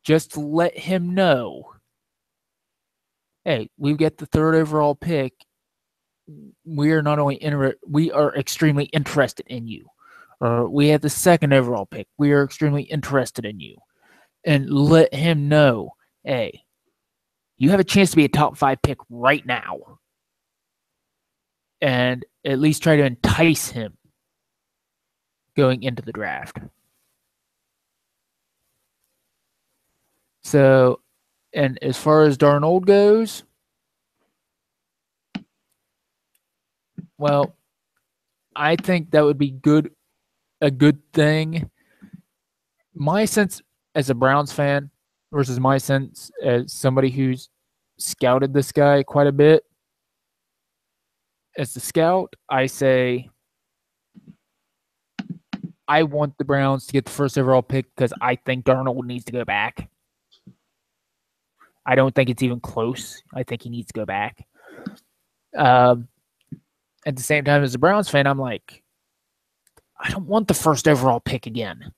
Speaker 1: just to let him know, hey, we get the 3rd overall pick. We are not only we are extremely interested in you. Or we have the 2nd overall pick. We are extremely interested in you. And let him know, hey, you have a chance to be a top 5 pick right now. And at least try to entice him going into the draft. So And as far as Darnold goes, well, I think that would be a good thing. My sense as a Browns fan versus my sense as somebody who's scouted this guy quite a bit. As the scout, I say I want the Browns to get the first overall pick because I think Darnold needs to go back. I don't think it's even close. I think he needs to go back. At the same time, as a Browns fan, I'm like, I don't want the first overall pick again.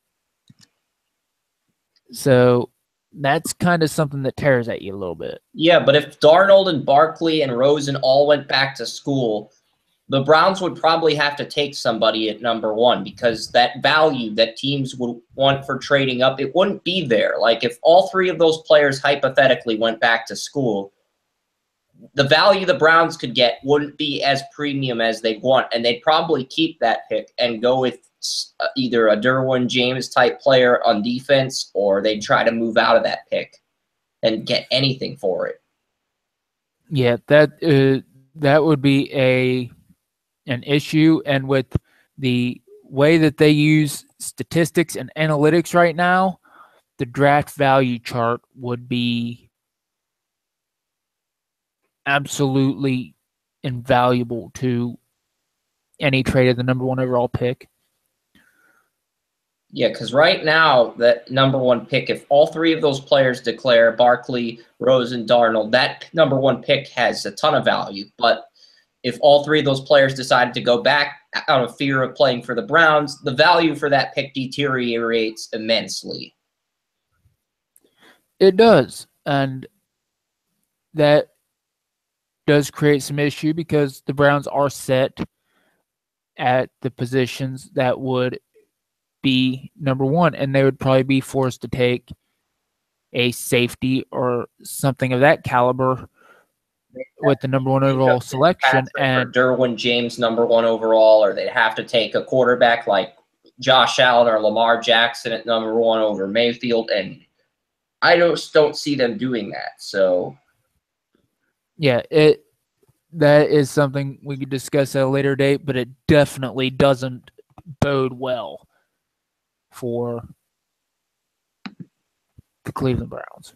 Speaker 1: So that's kind of something that tears at you a little bit.
Speaker 2: Yeah, but if Darnold and Barkley and Rosen all went back to school, the Browns would probably have to take somebody at number one because that value that teams would want for trading up, it wouldn't be there. Like if all three of those players hypothetically went back to school, the value the Browns could get wouldn't be as premium as they want, and they'd probably keep that pick and go with either a Derwin James type player on defense, or they'd try to move out of that pick and get anything for it.
Speaker 1: Yeah, that would be an issue, and with the way that they use statistics and analytics right now, the draft value chart would be absolutely invaluable to any trade of the number one overall pick.
Speaker 2: Yeah, because right now, that number one pick, if all three of those players declare, Barkley, Rosen, Darnold, that number one pick has a ton of value. But if all three of those players decided to go back out of fear of playing for the Browns, the value for that pick deteriorates immensely.
Speaker 1: It does. And that does create some issue because the Browns are set at the positions that would be number one, and they would probably be forced to take a safety or something of that caliber with the number one overall selection. And
Speaker 2: Derwin James number one overall, or they'd have to take a quarterback like Josh Allen or Lamar Jackson at number one over Mayfield, and I just don't see them doing that. So
Speaker 1: yeah, that is something we could discuss at a later date, but it definitely doesn't bode well for the Cleveland Browns.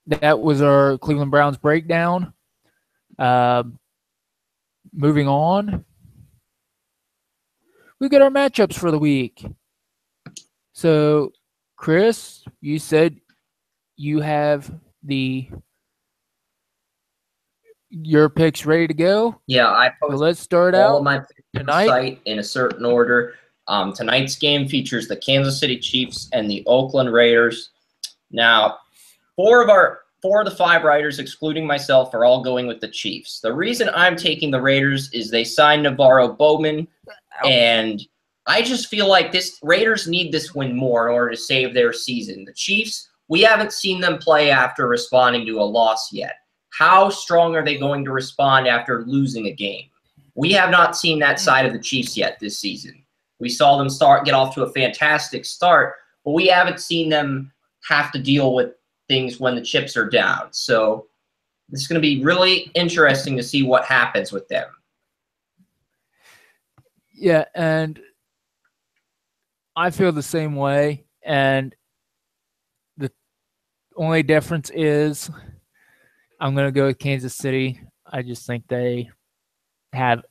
Speaker 1: That was our Cleveland Browns breakdown. Moving on, we got our matchups for the week. So, Chris, you said you have your picks ready to go.
Speaker 2: Yeah, I posted
Speaker 1: let's start
Speaker 2: all
Speaker 1: out
Speaker 2: of my picks
Speaker 1: tonight
Speaker 2: site in a certain order. Tonight's game features the Kansas City Chiefs and the Oakland Raiders. Now, four of the five writers, excluding myself, are all going with the Chiefs. The reason I'm taking the Raiders is they signed Navarro Bowman, and I just feel like this Raiders need this win more in order to save their season. The Chiefs, we haven't seen them play after responding to a loss yet. How strong are they going to respond after losing a game? We have not seen that side of the Chiefs yet this season. We saw them get off to a fantastic start, but we haven't seen them have to deal with things when the chips are down. So this is going to be really interesting to see what happens with them.
Speaker 1: Yeah, and I feel the same way. And the only difference is I'm going to go with Kansas City. I just think they have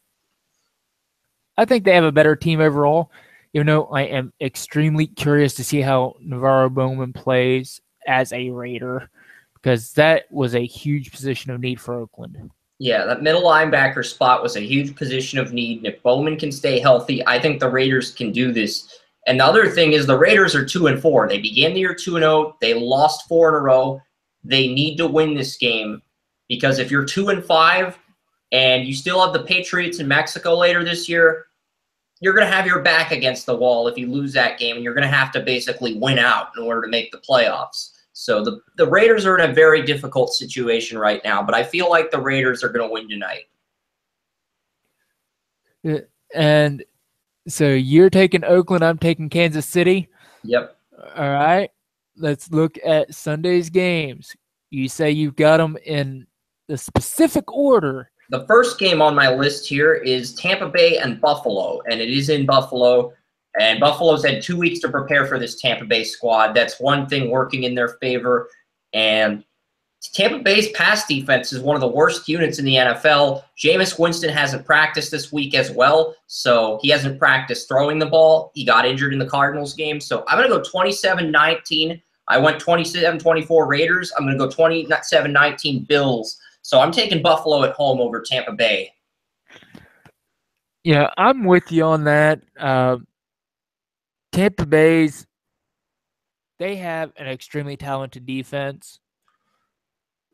Speaker 1: a better team overall. You know, I am extremely curious to see how Navarro Bowman plays as a Raider, because that was a huge position of need for Oakland.
Speaker 2: Yeah, that middle linebacker spot was a huge position of need. And if Bowman can stay healthy, I think the Raiders can do this. And the other thing is the Raiders are 2-4. They began the year 2-0. They lost 4 in a row. They need to win this game, because if you're 2-5 and you still have the Patriots in Mexico later this year, you're going to have your back against the wall if you lose that game, and you're going to have to basically win out in order to make the playoffs. So the Raiders are in a very difficult situation right now, but I feel like the Raiders are going to win tonight.
Speaker 1: And so you're taking Oakland, I'm taking Kansas City.
Speaker 2: Yep.
Speaker 1: All right. Let's look at Sunday's games. You say you've got them in the specific order.
Speaker 2: The first game on my list here is Tampa Bay and Buffalo, and it is in Buffalo. And Buffalo's had 2 weeks to prepare for this Tampa Bay squad. That's one thing working in their favor. And Tampa Bay's pass defense is one of the worst units in the NFL. Jameis Winston hasn't practiced this week as well, so he hasn't practiced throwing the ball. He got injured in the Cardinals game. So I'm going to go 27-19. I went 27-24 Raiders. I'm going to go 27-19 Bills. So I'm taking Buffalo at home over Tampa Bay.
Speaker 1: Yeah, I'm with you on that. Tampa Bay's, they have an extremely talented defense,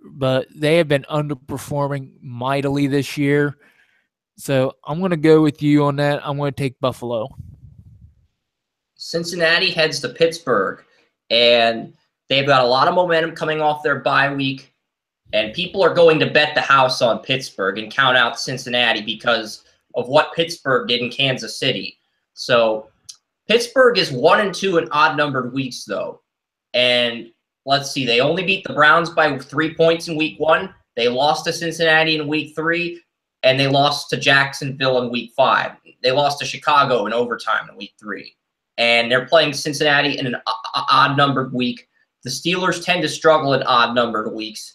Speaker 1: but they have been underperforming mightily this year. So I'm going to go with you on that. I'm going to take Buffalo.
Speaker 2: Cincinnati heads to Pittsburgh, and they've got a lot of momentum coming off their bye week, and people are going to bet the house on Pittsburgh and count out Cincinnati because of what Pittsburgh did in Kansas City. So Pittsburgh is 1-2 in odd-numbered weeks, though. And let's see, they only beat the Browns by 3 points in week 1. They lost to Cincinnati in week 3, and they lost to Jacksonville in week 5. They lost to Chicago in overtime in week 3. And they're playing Cincinnati in an odd-numbered week. The Steelers tend to struggle in odd-numbered weeks.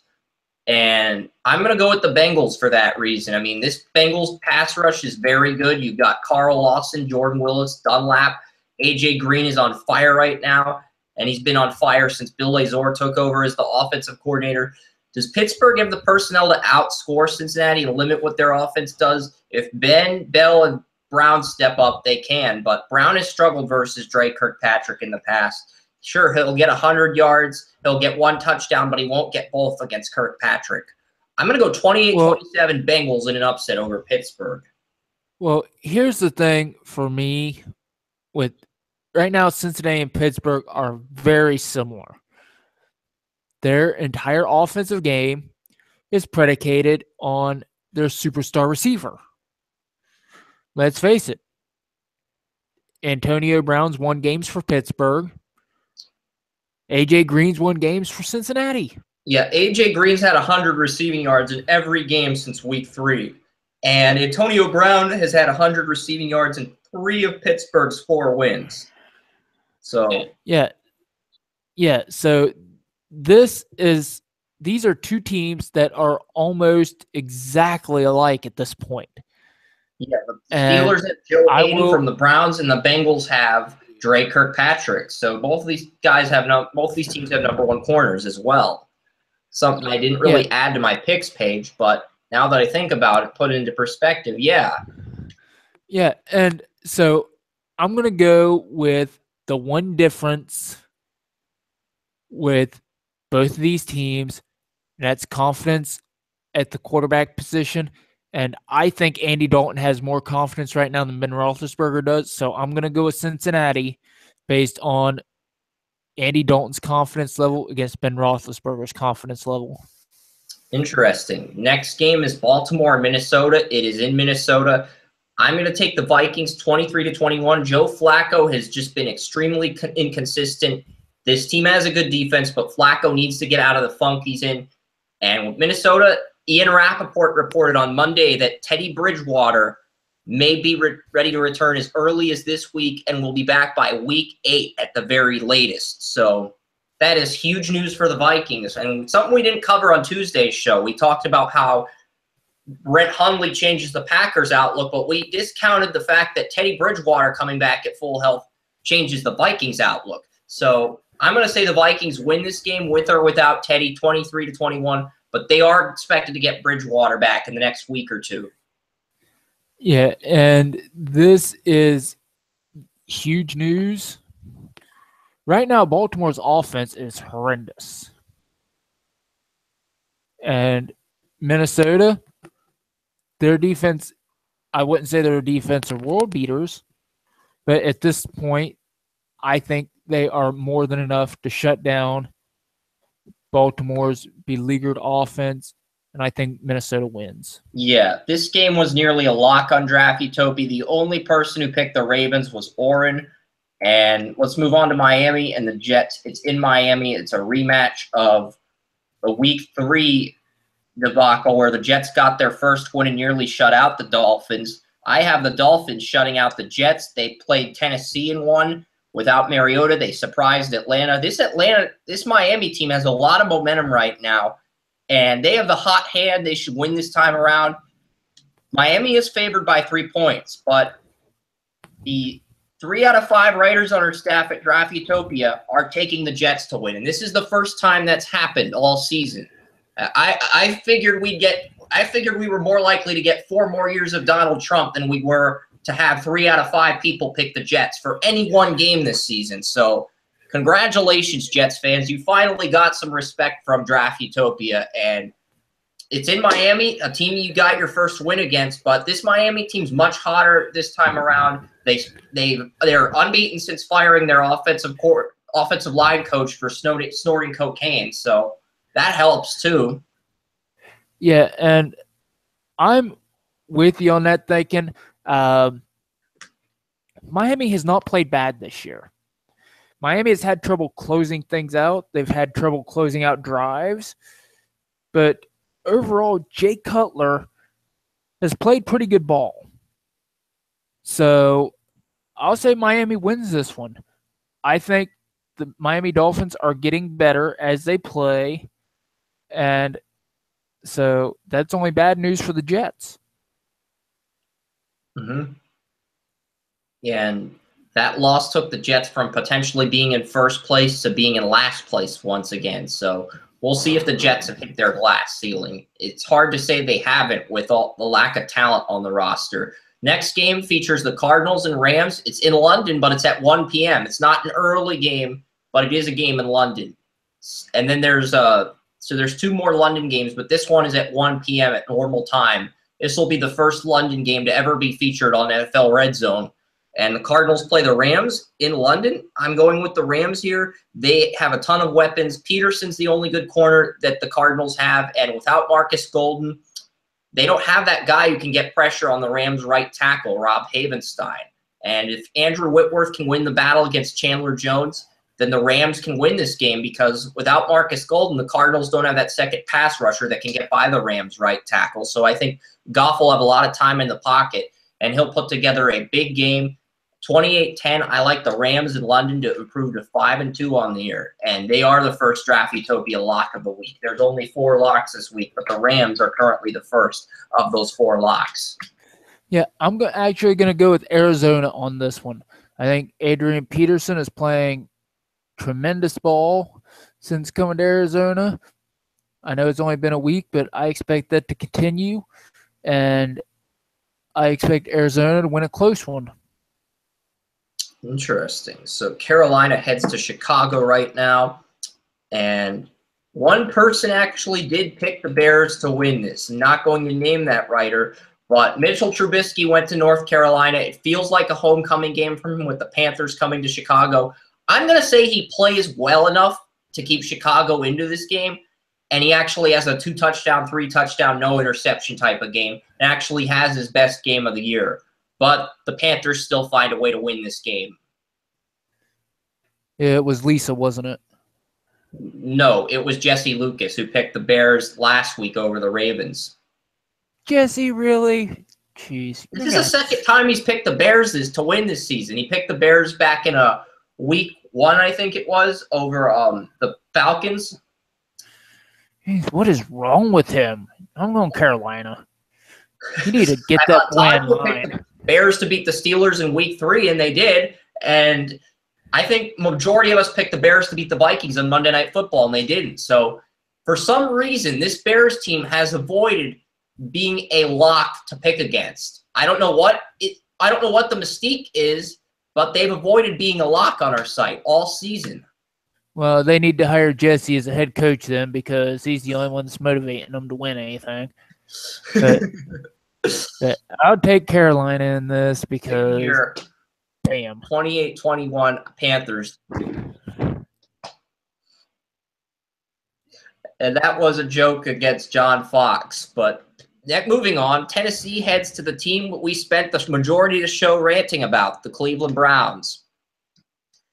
Speaker 2: And I'm going to go with the Bengals for that reason. I mean, this Bengals pass rush is very good. You've got Carl Lawson, Jordan Willis, Dunlap. A.J. Green is on fire right now, and he's been on fire since Bill Lazor took over as the offensive coordinator. Does Pittsburgh have the personnel to outscore Cincinnati and limit what their offense does? If Ben, Bell, and Brown step up, they can. But Brown has struggled versus Drake Kirkpatrick in the past. Sure, he'll get 100 yards. He'll get 1 touchdown, but he won't get both against Kirkpatrick. I'm going to go 28-27 Bengals in an upset over Pittsburgh.
Speaker 1: Well, here's the thing for me with right now, Cincinnati and Pittsburgh are very similar. Their entire offensive game is predicated on their superstar receiver. Let's face it. Antonio Brown's won games for Pittsburgh. A.J. Green's won games for Cincinnati.
Speaker 2: Yeah, A.J. Green's had 100 receiving yards in every game since week 3. And Antonio Brown has had 100 receiving yards in 3 of Pittsburgh's 4 wins. So
Speaker 1: yeah. So these are 2 teams that are almost exactly alike at this point.
Speaker 2: Yeah, the Steelers have Joe Hayden from the Browns, and the Bengals have Drake Kirkpatrick. So both of these teams have number 1 corners as well. Something I didn't really add to my picks page, but now that I think about it, put it into perspective, yeah.
Speaker 1: Yeah, and so I'm going to go with the one difference with both of these teams, and that's confidence at the quarterback position. And I think Andy Dalton has more confidence right now than Ben Roethlisberger does. So I'm going to go with Cincinnati based on Andy Dalton's confidence level against Ben Roethlisberger's confidence level.
Speaker 2: Interesting. Next game is Baltimore and Minnesota. It is in Minnesota. I'm going to take the Vikings 23-21. Joe Flacco has just been extremely inconsistent. This team has a good defense, but Flacco needs to get out of the funk he's in. And with Minnesota, Ian Rappaport reported on Monday that Teddy Bridgewater may be ready to return as early as this week and will be back by week 8 at the very latest. So that is huge news for the Vikings. And something we didn't cover on Tuesday's show, we talked about how Brett Hundley changes the Packers' outlook, but we discounted the fact that Teddy Bridgewater coming back at full health changes the Vikings' outlook. So I'm going to say the Vikings win this game with or without Teddy 23-21. But they are expected to get Bridgewater back in the next week or 2.
Speaker 1: Yeah, and this is huge news. Right now, Baltimore's offense is horrendous. And Minnesota, their defense, I wouldn't say their defense are world beaters, but at this point, I think they are more than enough to shut down Baltimore's beleaguered offense, and I think Minnesota wins.
Speaker 2: Yeah, this game was nearly a lock on Draft Utopia. The only person who picked the Ravens was Oren, And let's move on to Miami and the Jets. It's in Miami. It's a rematch of the Week 3 debacle where the Jets got their first win and nearly shut out the Dolphins. I have the Dolphins shutting out the Jets. They played Tennessee in one without Mariota. They surprised Atlanta. This Miami team has a lot of momentum right now, and they have the hot hand. They should win this time around. Miami is favored by 3 points, but the 3 out of 5 writers on our staff at Draft Utopia are taking the Jets to win, and this is the first time that's happened all season. I figured we were more likely to get 4 more years of Donald Trump than we were to have 3 out of 5 people pick the Jets for any one game this season. So congratulations, Jets fans. You finally got some respect from Draft Utopia, and it's in Miami, a team you got your first win against, but this Miami team's much hotter this time around. They're unbeaten since firing their offensive line coach for snorting cocaine, so that helps too.
Speaker 1: Yeah, and I'm with you on that thinking. Miami has not played bad this year. Miami has had trouble closing things out. They've had trouble closing out drives. But overall, Jay Cutler has played pretty good ball. So I'll say Miami wins this one. I think the Miami Dolphins are getting better as they play. And so that's only bad news for the Jets.
Speaker 2: Mm-hmm. Yeah, and that loss took the Jets from potentially being in first place to being in last place once again. So we'll see if the Jets have hit their glass ceiling. It's hard to say they haven't with all the lack of talent on the roster. Next game features the Cardinals and Rams. It's in London, but it's at 1 p.m. It's not an early game, but it is a game in London. And then there's 2 more London games, but this one is at 1 p.m. at normal time. This will be the first London game to ever be featured on NFL Red Zone. And the Cardinals play the Rams in London. I'm going with the Rams here. They have a ton of weapons. Peterson's the only good corner that the Cardinals have. And without Marcus Golden, they don't have that guy who can get pressure on the Rams' right tackle, Rob Havenstein. And if Andrew Whitworth can win the battle against Chandler Jones, then the Rams can win this game because without Marcus Golden, the Cardinals don't have that second pass rusher that can get by the Rams' right tackle. So I think Goff will have a lot of time in the pocket, and he'll put together a big game. 28-10, I like the Rams in London to improve to 5-2 on the year, and they are the first Draft Utopia lock of the week. There's only 4 locks this week, but the Rams are currently the first of those 4 locks.
Speaker 1: Yeah, I'm actually going to go with Arizona on this one. I think Adrian Peterson is playing tremendous ball since coming to Arizona. I know it's only been a week, but I expect that to continue, and I expect Arizona to win a close one.
Speaker 2: Interesting. So Carolina heads to Chicago right now, and one person actually did pick the Bears to win this. I'm not going to name that writer, but Mitchell Trubisky went to North Carolina. It feels like a homecoming game for him with the Panthers coming to Chicago. I'm going to say he plays well enough to keep Chicago into this game, and he actually has a 2-touchdown, 3-touchdown, no-interception type of game, and actually has his best game of the year. But the Panthers still find a way to win this game.
Speaker 1: It was Lisa, wasn't it?
Speaker 2: No, it was Jesse Lucas who picked the Bears last week over the Ravens.
Speaker 1: Jesse, really? Jeez.
Speaker 2: This is the second time he's picked the Bears to win this season. He picked the Bears back in week 1, I think it was, over the Falcons.
Speaker 1: What is wrong with him? I'm going Carolina. You need to get that win line.
Speaker 2: Bears to beat the Steelers in week 3, and they did. And I think majority of us picked the Bears to beat the Vikings on Monday Night Football, and they didn't. So for some reason, this Bears team has avoided being a lock to pick against. I don't know what the mystique is, but they've avoided being a lock on our site all season.
Speaker 1: Well, they need to hire Jesse as a head coach then, because he's the only one that's motivating them to win anything. But I'll take Carolina in this because damn.
Speaker 2: 28-21 Panthers. And that was a joke against John Fox. But moving on, Tennessee heads to the team we spent the majority of the show ranting about, the Cleveland Browns.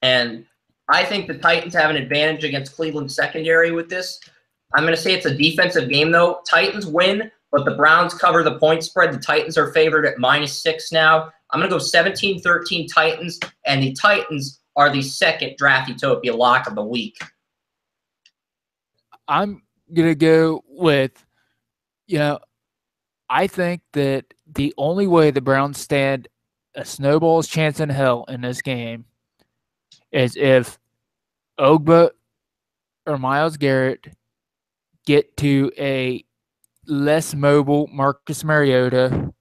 Speaker 2: And I think the Titans have an advantage against Cleveland's secondary with this. I'm going to say it's a defensive game, though. Titans win, but the Browns cover the point spread. The Titans are favored at -6 now. I'm going to go 17-13 Titans, and the Titans are the second Draft-Utopia lock of the week.
Speaker 1: I'm going to go with, I think that the only way the Browns stand a snowball's chance in hell in this game is if Ogba or Myles Garrett get to a less mobile Marcus Mariota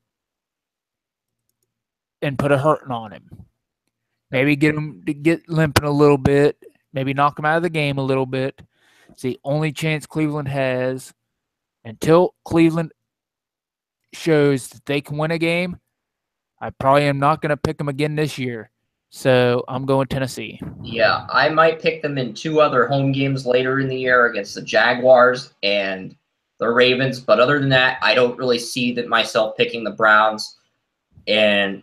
Speaker 1: and put a hurting on him. Maybe get him to get limping a little bit. Maybe knock him out of the game a little bit. It's the only chance Cleveland has. Until Cleveland shows that they can win a game, I probably am not going to pick them again this year. So I'm going Tennessee.
Speaker 2: Yeah, I might pick them in 2 other home games later in the year against the Jaguars and the Ravens. But other than that, I don't really see that myself picking the Browns. And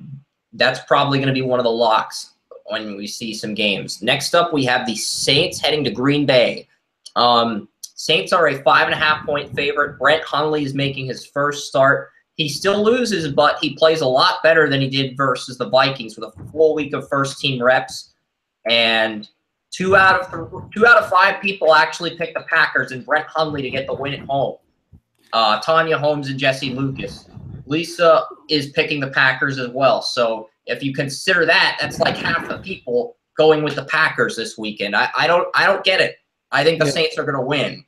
Speaker 2: that's probably going to be one of the locks when we see some games. Next up, we have the Saints heading to Green Bay. Saints are a 5.5-point favorite. Brett Hundley is making his first start. He still loses, but he plays a lot better than he did versus the Vikings with a full week of first-team reps. And 2 out of 5 people actually picked the Packers and Brett Hundley to get the win at home. Tanya Holmes and Jesse Lucas. Lisa is picking the Packers as well. So if you consider that, that's like half the people going with the Packers this weekend. I don't get it. I think the Saints are going to win.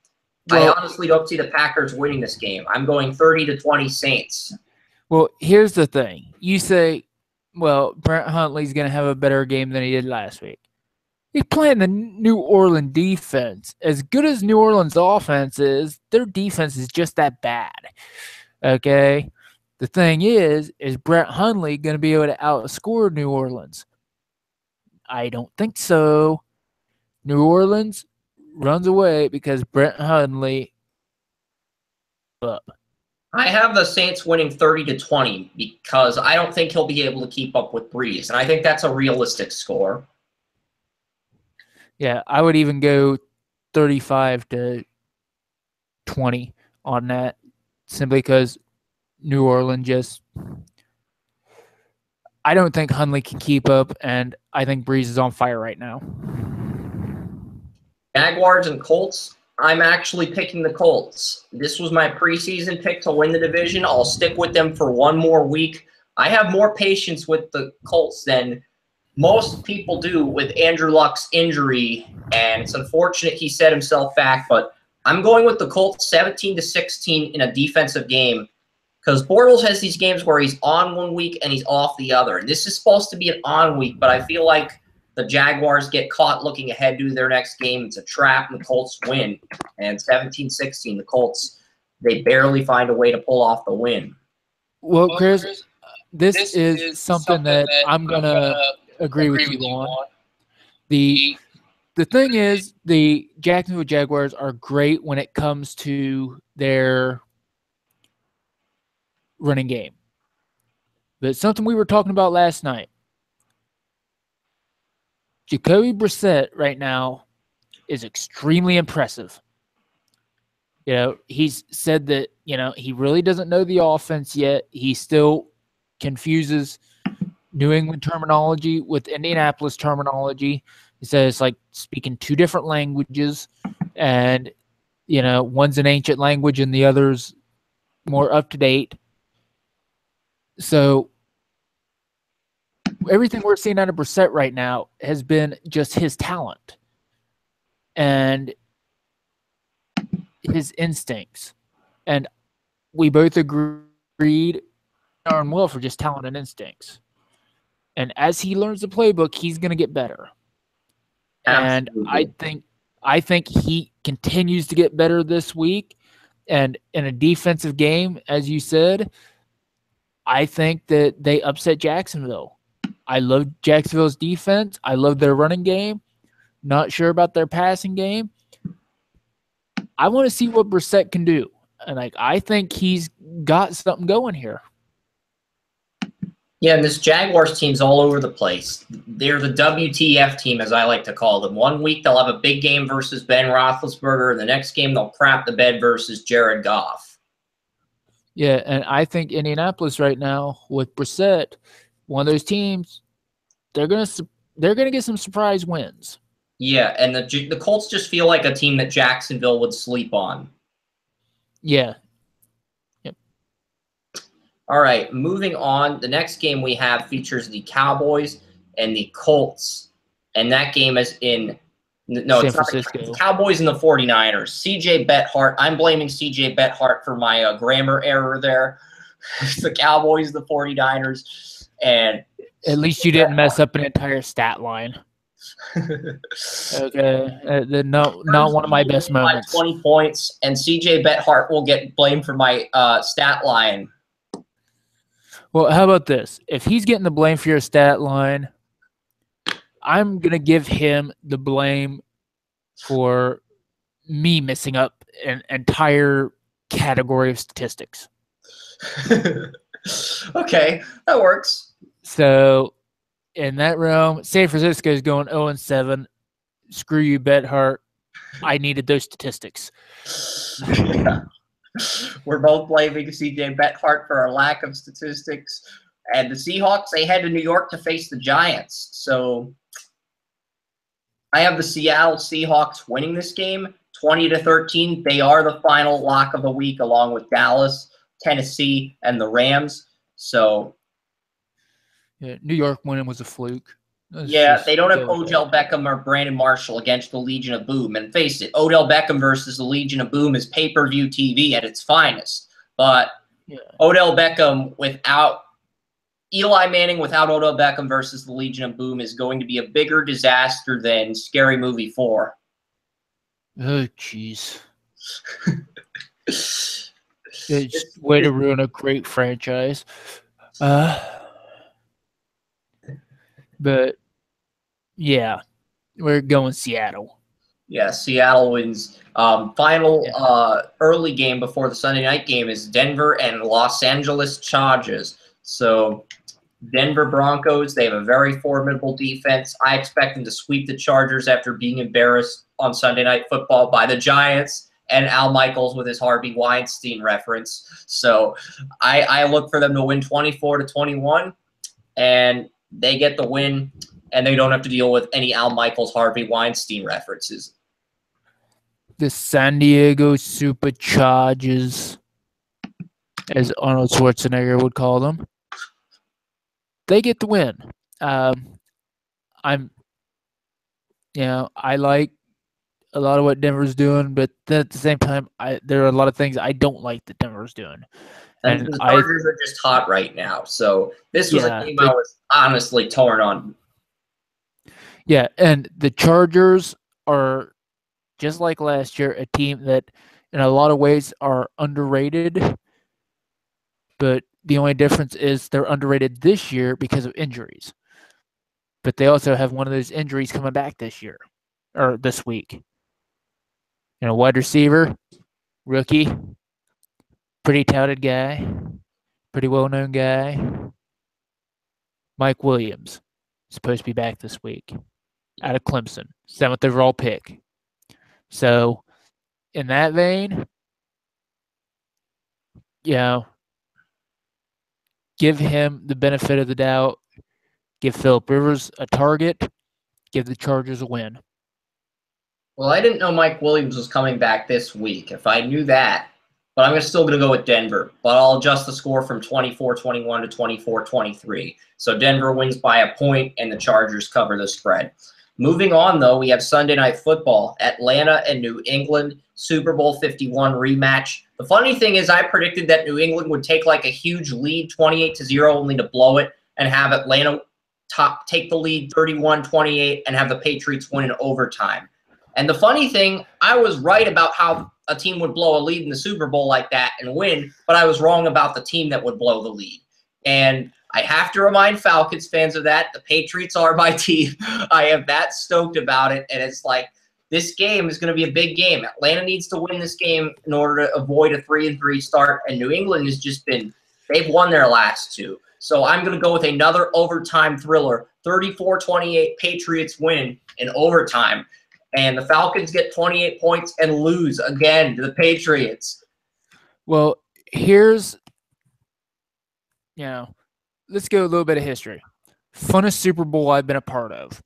Speaker 2: Well, I honestly don't see the Packers winning this game. I'm going 30-20 Saints.
Speaker 1: Well, here's the thing. You say, well, Brett Hundley's going to have a better game than he did last week. He's playing the New Orleans defense. As good as New Orleans' offense is, their defense is just that bad. Okay? The thing is Brett Hundley going to be able to outscore New Orleans? I don't think so. New Orleans runs away because Brett Hundley up.
Speaker 2: I have the Saints winning 30-20 because I don't think he'll be able to keep up with Breeze, and I think that's a realistic score.
Speaker 1: Yeah, I would even go 35-20 on that, simply because New Orleans just – I don't think Hundley can keep up, and I think Breeze is on fire right now.
Speaker 2: Jaguars and Colts, I'm actually picking the Colts. This was my preseason pick to win the division. I'll stick with them for one more week. I have more patience with the Colts than most people do with Andrew Luck's injury, and it's unfortunate he set himself back, but I'm going with the Colts 17-16 in a defensive game because Bortles has these games where he's on one week and he's off the other. And this is supposed to be an on week, but I feel like the Jaguars get caught looking ahead to their next game. It's a trap, and the Colts win. And 17-16, the Colts, they barely find a way to pull off the win.
Speaker 1: Well, Chris, this is something that I'm going to agree with you on. The thing is, the Jacksonville Jaguars are great when it comes to their running game. But something we were talking about last night, Jacoby Brissett right now is extremely impressive. He's said that, he really doesn't know the offense yet. He still confuses New England terminology with Indianapolis terminology. He says it's like speaking 2 different languages, and, one's an ancient language and the other's more up to date. So everything we're seeing out of Brissett right now has been just his talent and his instincts. And we both agreed darn well for just talent and instincts. And as he learns the playbook, he's going to get better. Absolutely. And I think he continues to get better this week. And in a defensive game, as you said, I think that they upset Jacksonville. I love Jacksonville's defense. I love their running game. Not sure about their passing game. I want to see what Brissett can do. And I think he's got something going here.
Speaker 2: Yeah, and this Jaguars team's all over the place. They're the WTF team, as I like to call them. One week they'll have a big game versus Ben Roethlisberger, and the next game they'll crap the bed versus Jared Goff.
Speaker 1: Yeah, and I think Indianapolis right now with Brissett, one of those teams, they're gonna get some surprise wins.
Speaker 2: Yeah, and the Colts just feel like a team that Jacksonville would sleep on.
Speaker 1: Yeah.
Speaker 2: Yep. All right, moving on. The next game we have features the Cowboys and the Colts, and that game is in
Speaker 1: San Francisco.
Speaker 2: It's the Cowboys and the 49ers. CJ Beathard. I'm blaming CJ Beathard for my grammar error there. It's the Cowboys, the 49ers, and
Speaker 1: at least you didn't mess up an entire stat line. Okay, not one of my best moments.
Speaker 2: 20 points, and CJ Beathard will get blamed for my stat line.
Speaker 1: Well, how about this? If he's getting the blame for your stat line, I'm going to give him the blame for me messing up an entire category of statistics.
Speaker 2: Okay, that works.
Speaker 1: So, in that realm, San Francisco is going 0-7. Screw you, Beathard. I needed those statistics.
Speaker 2: Yeah. We're both blaming CJ Beathard for our lack of statistics. And the Seahawks, they head to New York to face the Giants. So I have the Seattle Seahawks winning this game 20-13. They are the final lock of the week, along with Dallas, Tennessee, and the Rams. So
Speaker 1: yeah, New York winning was a fluke.
Speaker 2: Yeah, they don't have Odell Beckham or Brandon Marshall against the Legion of Boom. And face it, Odell Beckham versus the Legion of Boom is pay-per-view TV at its finest. But Odell Beckham without Eli Manning without Odell Beckham versus the Legion of Boom is going to be a bigger disaster than Scary Movie 4.
Speaker 1: Oh, jeez. It's way to ruin a great franchise. But, yeah, we're going Seattle.
Speaker 2: Yeah, Seattle wins. Final early game before the Sunday night game is Denver and Los Angeles Chargers. So Denver Broncos, they have a very formidable defense. I expect them to sweep the Chargers after being embarrassed on Sunday Night Football by the Giants and Al Michaels with his Harvey Weinstein reference. So I look for them to win 24-21, and they get the win, and they don't have to deal with any Al Michaels, Harvey Weinstein references.
Speaker 1: The San Diego Superchargers, as Arnold Schwarzenegger would call them, they get the win. I like a lot of what Denver's doing, but at the same time, there are a lot of things I don't like that Denver's doing.
Speaker 2: And the Chargers are just hot right now. So this was a game I was honestly torn on.
Speaker 1: Yeah, and the Chargers are, just like last year, a team that in a lot of ways are underrated. But the only difference is they're underrated this year because of injuries. But they also have one of those injuries coming back this year, or this week. Wide receiver, rookie, pretty touted guy, pretty well-known guy. Mike Williams, supposed to be back this week out of Clemson, 7th overall pick. So, in that vein, give him the benefit of the doubt. Give Phillip Rivers a target. Give the Chargers a win.
Speaker 2: Well, I didn't know Mike Williams was coming back this week. If I knew that, but I'm still going to go with Denver. But I'll adjust the score from 24-21 to 24-23. So Denver wins by a point, and the Chargers cover the spread. Moving on, though, we have Sunday Night Football. Atlanta and New England, Super Bowl 51 rematch. The funny thing is I predicted that New England would take like a huge lead, 28-0, only to blow it, and have Atlanta take the lead 31-28 and have the Patriots win in overtime. And the funny thing, I was right about how a team would blow a lead in the Super Bowl like that and win, but I was wrong about the team that would blow the lead. And I have to remind Falcons fans of that. The Patriots are my team. I am that stoked about it. And it's like, this game is going to be a big game. Atlanta needs to win this game in order to avoid a 3-3 start. And New England has just been, they've won their last two. So I'm going to go with another overtime thriller. 34-28 Patriots win in overtime. And the Falcons get 28 points and lose again to the Patriots.
Speaker 1: Well, here's, let's go a little bit of history. Funnest Super Bowl I've been a part of.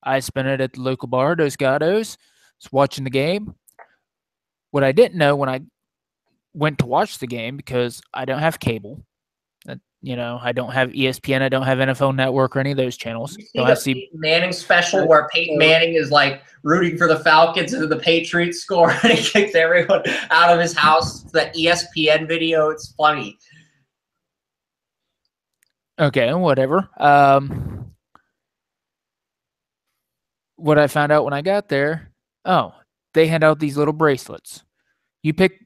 Speaker 1: I spent it at the local bar, Dos Gatos, was watching the game. What I didn't know when I went to watch the game, because I don't have cable, I don't have ESPN, I don't have NFL Network or any of those channels.
Speaker 2: You see Peyton Manning special where Peyton Manning is like rooting for the Falcons and the Patriots score and he kicks everyone out of his house. That ESPN video, it's funny.
Speaker 1: Okay, whatever. What I found out when I got there, they hand out these little bracelets. You pick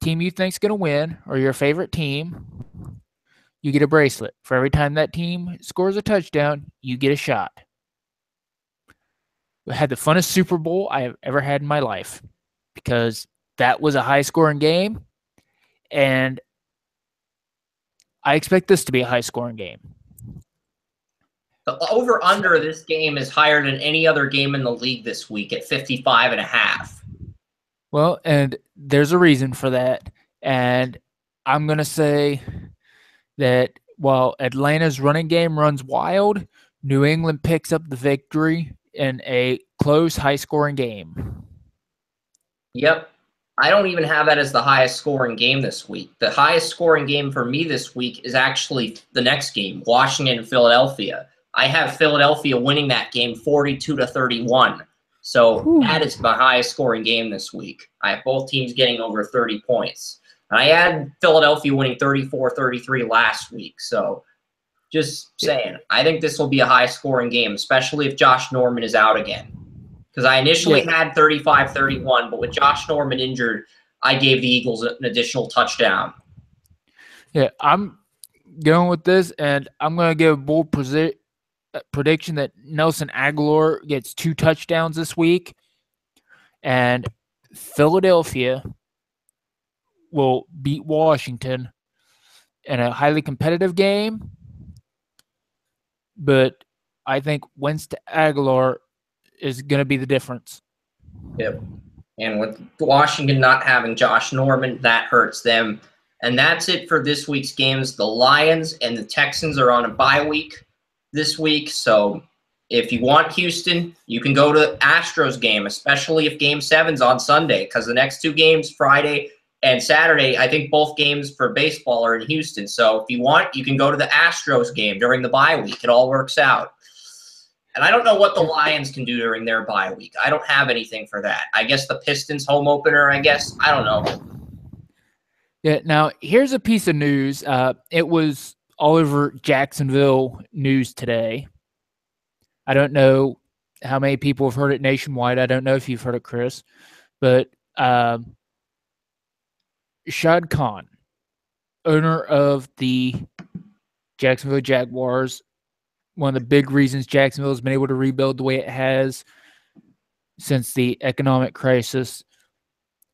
Speaker 1: team you think's going to win or your favorite team, you get a bracelet. For every time that team scores a touchdown, you get a shot. I had the funnest Super Bowl I have ever had in my life because that was a high-scoring game, and I expect this to be a high-scoring game.
Speaker 2: The over-under of this game is higher than any other game in the league this week at 55.5.
Speaker 1: Well, and there's a reason for that, and I'm going to say that while Atlanta's running game runs wild, New England picks up the victory in a close, high-scoring game.
Speaker 2: Yep. I don't even have that as the highest scoring game this week. The highest scoring game for me this week is actually the next game, Washington and Philadelphia. I have Philadelphia winning that game 42-31. So that is my highest scoring game this week. I have both teams getting over 30 points. And I had Philadelphia winning 34-33 last week. So just saying, I think this will be a high-scoring game, especially if Josh Norman is out again. Because I initially had 35-31, but with Josh Norman injured, I gave the Eagles an additional touchdown.
Speaker 1: Yeah, I'm going with this, and I'm going to give a bold prediction that Nelson Aguilar gets 2 touchdowns this week, and Philadelphia will beat Washington in a highly competitive game, but I think Winston Aguilar is going to be the difference.
Speaker 2: Yep. And with Washington not having Josh Norman, that hurts them. And that's it for this week's games. The Lions and the Texans are on a bye week this week. So if you want Houston, you can go to the Astros game, especially if Game 7's on Sunday, because the next 2 games, Friday and Saturday, I think both games for baseball are in Houston. So if you want, you can go to the Astros game during the bye week. It all works out. And I don't know what the Lions can do during their bye week. I don't have anything for that. I guess the Pistons home opener, I guess. I don't know.
Speaker 1: Yeah, now here's a piece of news. It was all over Jacksonville news today. I don't know how many people have heard it nationwide. I don't know if you've heard it, Chris. But Shad Khan, owner of the Jacksonville Jaguars, one of the big reasons Jacksonville has been able to rebuild the way it has since the economic crisis,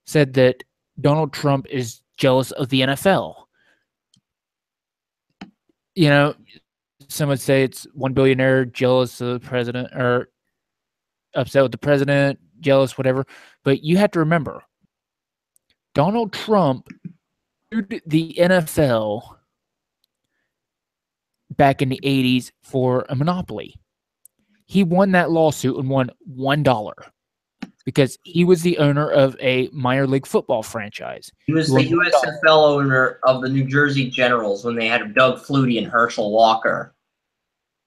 Speaker 1: said that Donald Trump is jealous of the NFL. Some would say it's one billionaire jealous of the president or upset with the president, jealous, whatever. But you have to remember, Donald Trump sued the NFL back in the 80s for a monopoly. He won that lawsuit and won $1 because he was the owner of a minor league football franchise.
Speaker 2: He was the USFL owner of the New Jersey Generals when they had Doug Flutie and Herschel Walker.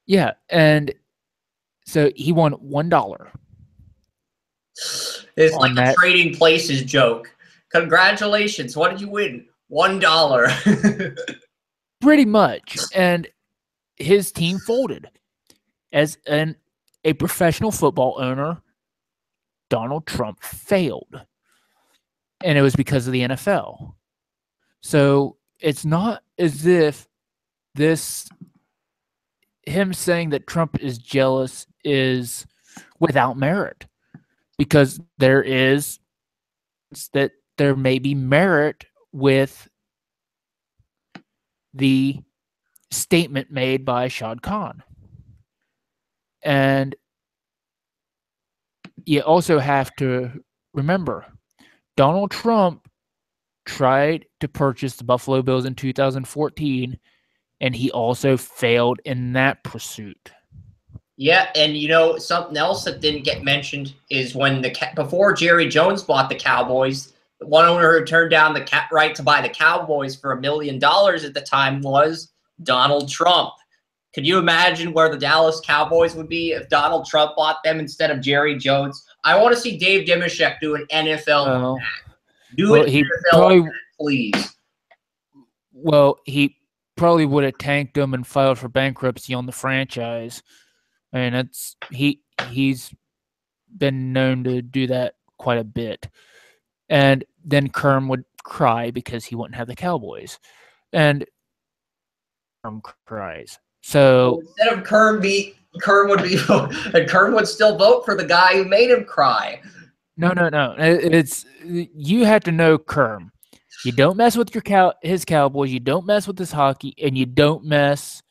Speaker 1: Yeah, and so he won $1.
Speaker 2: It's like a Trading Places joke. Congratulations. What did you win? $1.
Speaker 1: Pretty much. And his team folded. As a professional football owner, Donald Trump failed. And it was because of the NFL. So it's not as if him saying that Trump is jealous is without merit, because there may be merit with the statement made by Shad Khan. And you also have to remember, Donald Trump tried to purchase the Buffalo Bills in 2014, and he also failed in that pursuit.
Speaker 2: Yeah, and something else that didn't get mentioned is when before Jerry Jones bought the Cowboys, the one owner who turned down the right to buy the Cowboys for $1 million at the time was Donald Trump. Could you imagine where the Dallas Cowboys would be if Donald Trump bought them instead of Jerry Jones? I want to see Dave Dimashek do an NFL. NFL, please.
Speaker 1: Well, he probably would have tanked them and filed for bankruptcy on the franchise. I mean, he's been known to do that quite a bit. And then Kerm would cry because he wouldn't have the Cowboys. And Kerm cries. So
Speaker 2: instead of Kerm would still vote for the guy who made him cry.
Speaker 1: No. It's you have to know Kerm. You don't mess with his Cowboys. You don't mess with his hockey, and you don't mess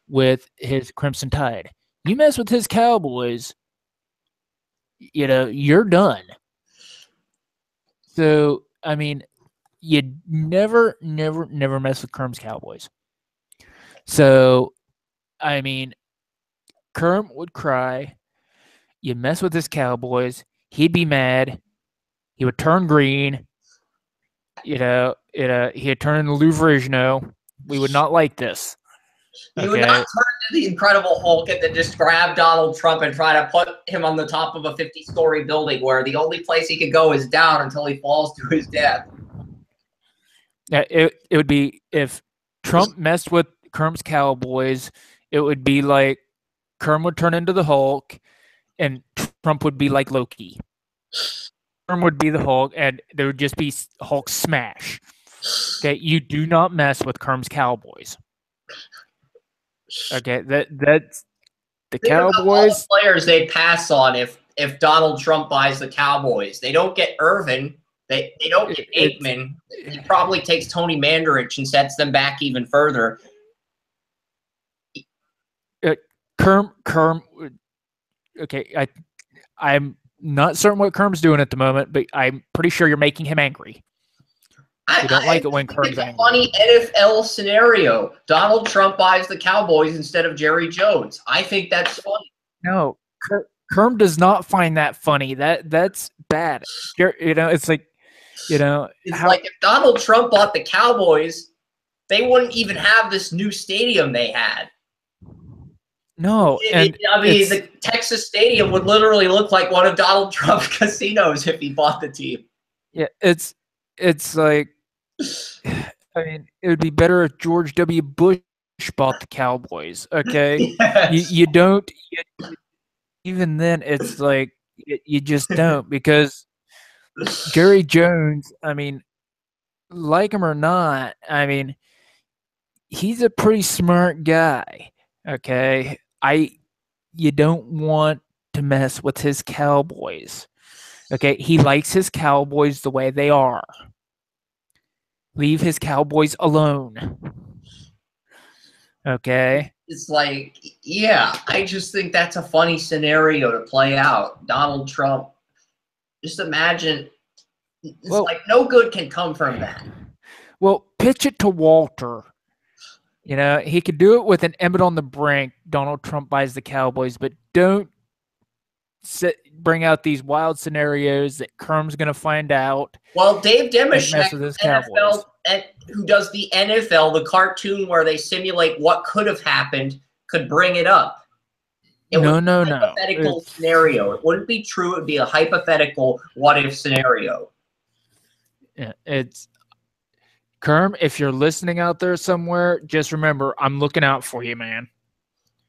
Speaker 1: with his Crimson Tide. You mess with his Cowboys, you're done. So I mean, you never mess with Kerm's Cowboys. So, I mean, Kerm would cry. You mess with his Cowboys, he'd be mad. He would turn green. He'd turn into Lou Ferrigno. We would not like this.
Speaker 2: He would not turn to the Incredible Hulk and then just grab Donald Trump and try to put him on the top of a 50-story building where the only place he could go is down until he falls to his death.
Speaker 1: Yeah, it would be if Trump messed with Kerm's Cowboys, it would be like Kerm would turn into the Hulk and Trump would be like Loki. Kerm would be the Hulk and there would just be Hulk smash. Okay, you do not mess with Kerm's Cowboys. Okay, that's the Cowboys.
Speaker 2: All the players they pass on if Donald Trump buys the Cowboys. They don't get Irvin. They don't get Aikman. He probably takes Tony Mandarich and sets them back even further.
Speaker 1: Kerm. Okay, I'm not certain what Kerm's doing at the moment, but I'm pretty sure you're making him angry. You don't like it when Kerm's angry.
Speaker 2: Funny NFL scenario. Donald Trump buys the Cowboys instead of Jerry Jones. I think that's funny.
Speaker 1: No, Kerm does not find that funny. That's bad. It's like,
Speaker 2: it's like if Donald Trump bought the Cowboys, they wouldn't even have this new stadium they had.
Speaker 1: No,
Speaker 2: the Texas Stadium would literally look like one of Donald Trump's casinos if he bought the team.
Speaker 1: Yeah, it's like, I mean, it would be better if George W. Bush bought the Cowboys. Okay, yes. you don't. Even then, it's like you just don't, because Jerry Jones. I mean, like him or not, I mean, he's a pretty smart guy. Okay, you don't want to mess with his Cowboys. Okay, he likes his Cowboys the way they are. Leave his Cowboys alone. Okay?
Speaker 2: It's like, yeah, I just think that's a funny scenario to play out. Donald Trump, just imagine, like no good can come from that.
Speaker 1: Well, pitch it to Walter. He could do it with an Emmett on the brink. Donald Trump buys the Cowboys, but don't bring out these wild scenarios that Kerm's going to find out.
Speaker 2: Well, Dave Dimashek, NFL, who does the NFL, the cartoon where they simulate what could have happened, could bring it up.
Speaker 1: No.
Speaker 2: Hypothetical scenario. It wouldn't be true. It would be a hypothetical what-if scenario.
Speaker 1: Yeah, it's Kerm, if you're listening out there somewhere, just remember, I'm looking out for you, man.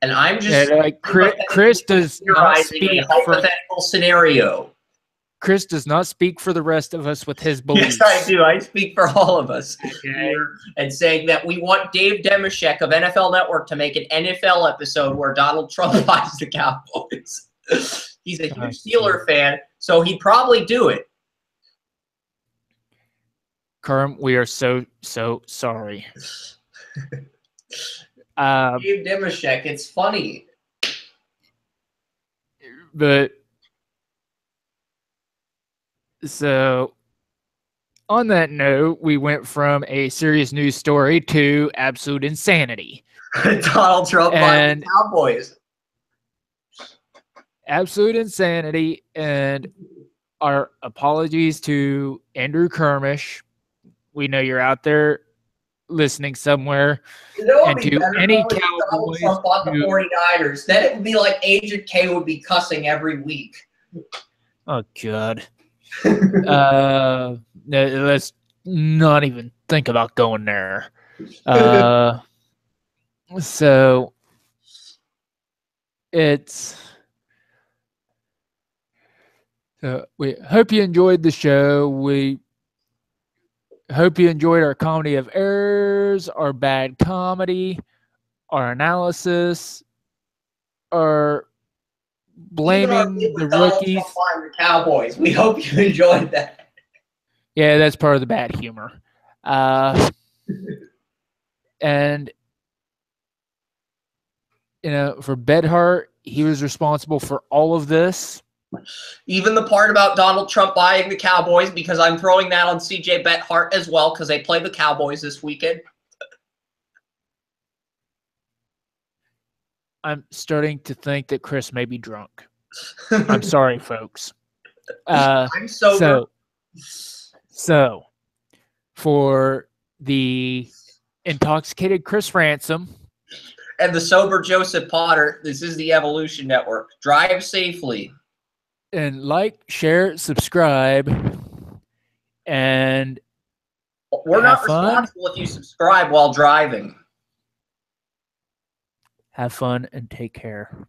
Speaker 2: And I'm just
Speaker 1: Chris does not speak
Speaker 2: a hypothetical scenario.
Speaker 1: Chris does not speak for the rest of us with his beliefs.
Speaker 2: Yes, I do. I speak for all of us here, and saying that we want Dave Dimashek of NFL Network to make an NFL episode where Donald Trump buys the Cowboys. He's a huge Steeler fan, so he'd probably do it.
Speaker 1: Kerm, we are so sorry.
Speaker 2: Dave Dimashek, it's funny.
Speaker 1: But so on that note, we went from a serious news story to absolute insanity.
Speaker 2: Donald Trump buying the Cowboys.
Speaker 1: Absolute insanity, and our apologies to Andrew Kermish. We know you're out there listening somewhere.
Speaker 2: You know what
Speaker 1: and
Speaker 2: would be
Speaker 1: to
Speaker 2: better
Speaker 1: any
Speaker 2: if Donald
Speaker 1: Cowboys
Speaker 2: Trump bought the 49ers? Then it would be like Agent K would be cussing every week.
Speaker 1: Oh, God. Let's not even think about going there. So we hope you enjoyed the show. We hope you enjoyed our comedy of errors, our bad comedy, our analysis, our blaming the rookies.
Speaker 2: The Cowboys. We hope you enjoyed that.
Speaker 1: Yeah, that's part of the bad humor. And for Bedhart, he was responsible for all of this.
Speaker 2: Even the part about Donald Trump buying the Cowboys, because I'm throwing that on CJ Beathard as well, because they play the Cowboys this weekend.
Speaker 1: I'm starting to think that Chris may be drunk. I'm sorry, folks.
Speaker 2: I'm sober.
Speaker 1: So, for the intoxicated Chris Ransom
Speaker 2: and the sober Joseph Potter, this is the Evolution Network. Drive safely.
Speaker 1: And like, share, subscribe, and
Speaker 2: we're not responsible if you subscribe while driving.
Speaker 1: Have fun and take care.